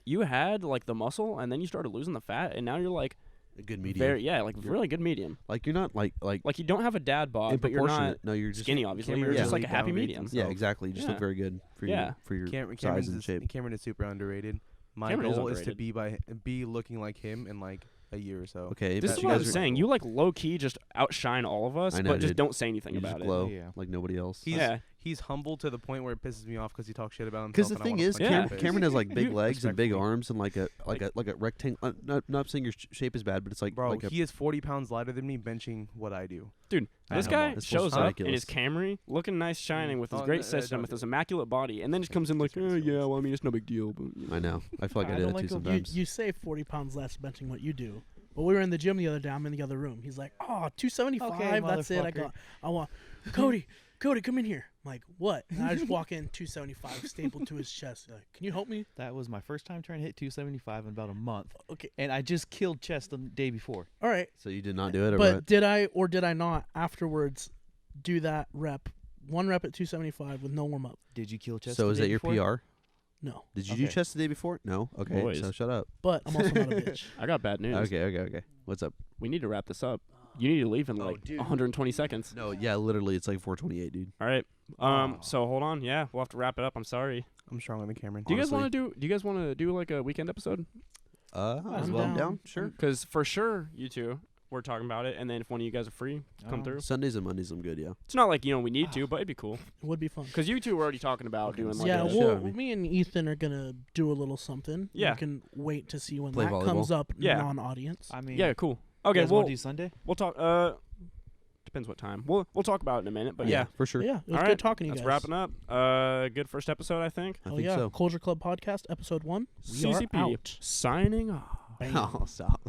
you had like the muscle, and then you started losing the fat, and now you're like a good medium. very like You're- really good medium. Like you're not like Like you don't have a dad bod, but you're not proportionate. No, you're just skinny. Obviously, Cameron you're just really like a happy downgrades medium. himself. Yeah, exactly. You just Yeah. look very good for Yeah. your size Cameron's and shape. Cameron is super underrated. My Cameron is goal is to underrated. be looking like him in like a year or so. Okay, This but is you what I guys was are- saying. You like low key just outshine all of us, I know, but just dude. don't say anything You about just it. glow Yeah. like nobody else. He's Yeah. he's humble to the point where it pisses me off because he talks shit about himself. Because the and I thing wanna is, punch him in Yeah. the face. Cameron has like big You- legs and big respectfully. arms and like a rectangle. Not saying your shape is bad, but it's like Bro, like a, he is 40 pounds lighter than me benching what I do. Dude, I this know, guy it's shows full up in his ridiculous. Camry, looking nice, shining, with his Oh, great no, system, don't with do his it. immaculate body, and then just comes in like, Just oh his yeah, face. well I mean it's no big deal. But, you know. I know. I feel like I, I do don't that like too him. sometimes. You say 40 pounds less benching what you do. But we were in the gym the other day. I'm in the other room. He's like, oh, 275. Okay, that's it. motherfucker. I want Cody, come in here. I'm like, what? And I just walk in 275 stapled to his chest. Like, can you help me? That was my first time trying to hit 275 in about a month, Okay. and I just killed chest the day before. All right. So you did not do it, or But what? did I or did I not afterwards do that rep? 1 rep at 275 with no warm up. Did you kill chest? So the is day that your before? PR? No. Did you do Okay. chest the day before? No. Okay. Boys. So shut up. But I'm also not a bitch. I got bad news. Okay. What's up? We need to wrap this up. You need to leave in Oh, like dude. 120 seconds. No, yeah, literally, it's like 4:28, dude. All right. Aw. So hold on. Yeah, we'll have to wrap it up. I'm sorry. I'm strong on the Cameron. Do you guys Honestly. want to do? Do you guys want to do like a weekend episode? As I'm well. down. Sure. Because for sure, you two, we're talking about it, and then if one of you guys are free, come through. Sundays and Mondays, I'm good. Yeah. It's not like we need to, but it'd be cool. It would be fun. Because you two were already talking about Okay, doing so like Yeah, a show well, me. me and Ethan are gonna do a little something. Yeah. We can wait to see when Play that volleyball. comes up Yeah. non-audience. I mean, yeah, cool. you Okay, guys we'll wanna do Sunday? we'll talk. Depends what time. We'll talk about it in a minute. But yeah, for sure. But yeah, it was All good right, talking to you that's guys. wrapping up. Good first episode, I think. I Oh think yeah, so. Culture Club Podcast, episode 1. We CCP are out. signing off. Bam. Oh, stop.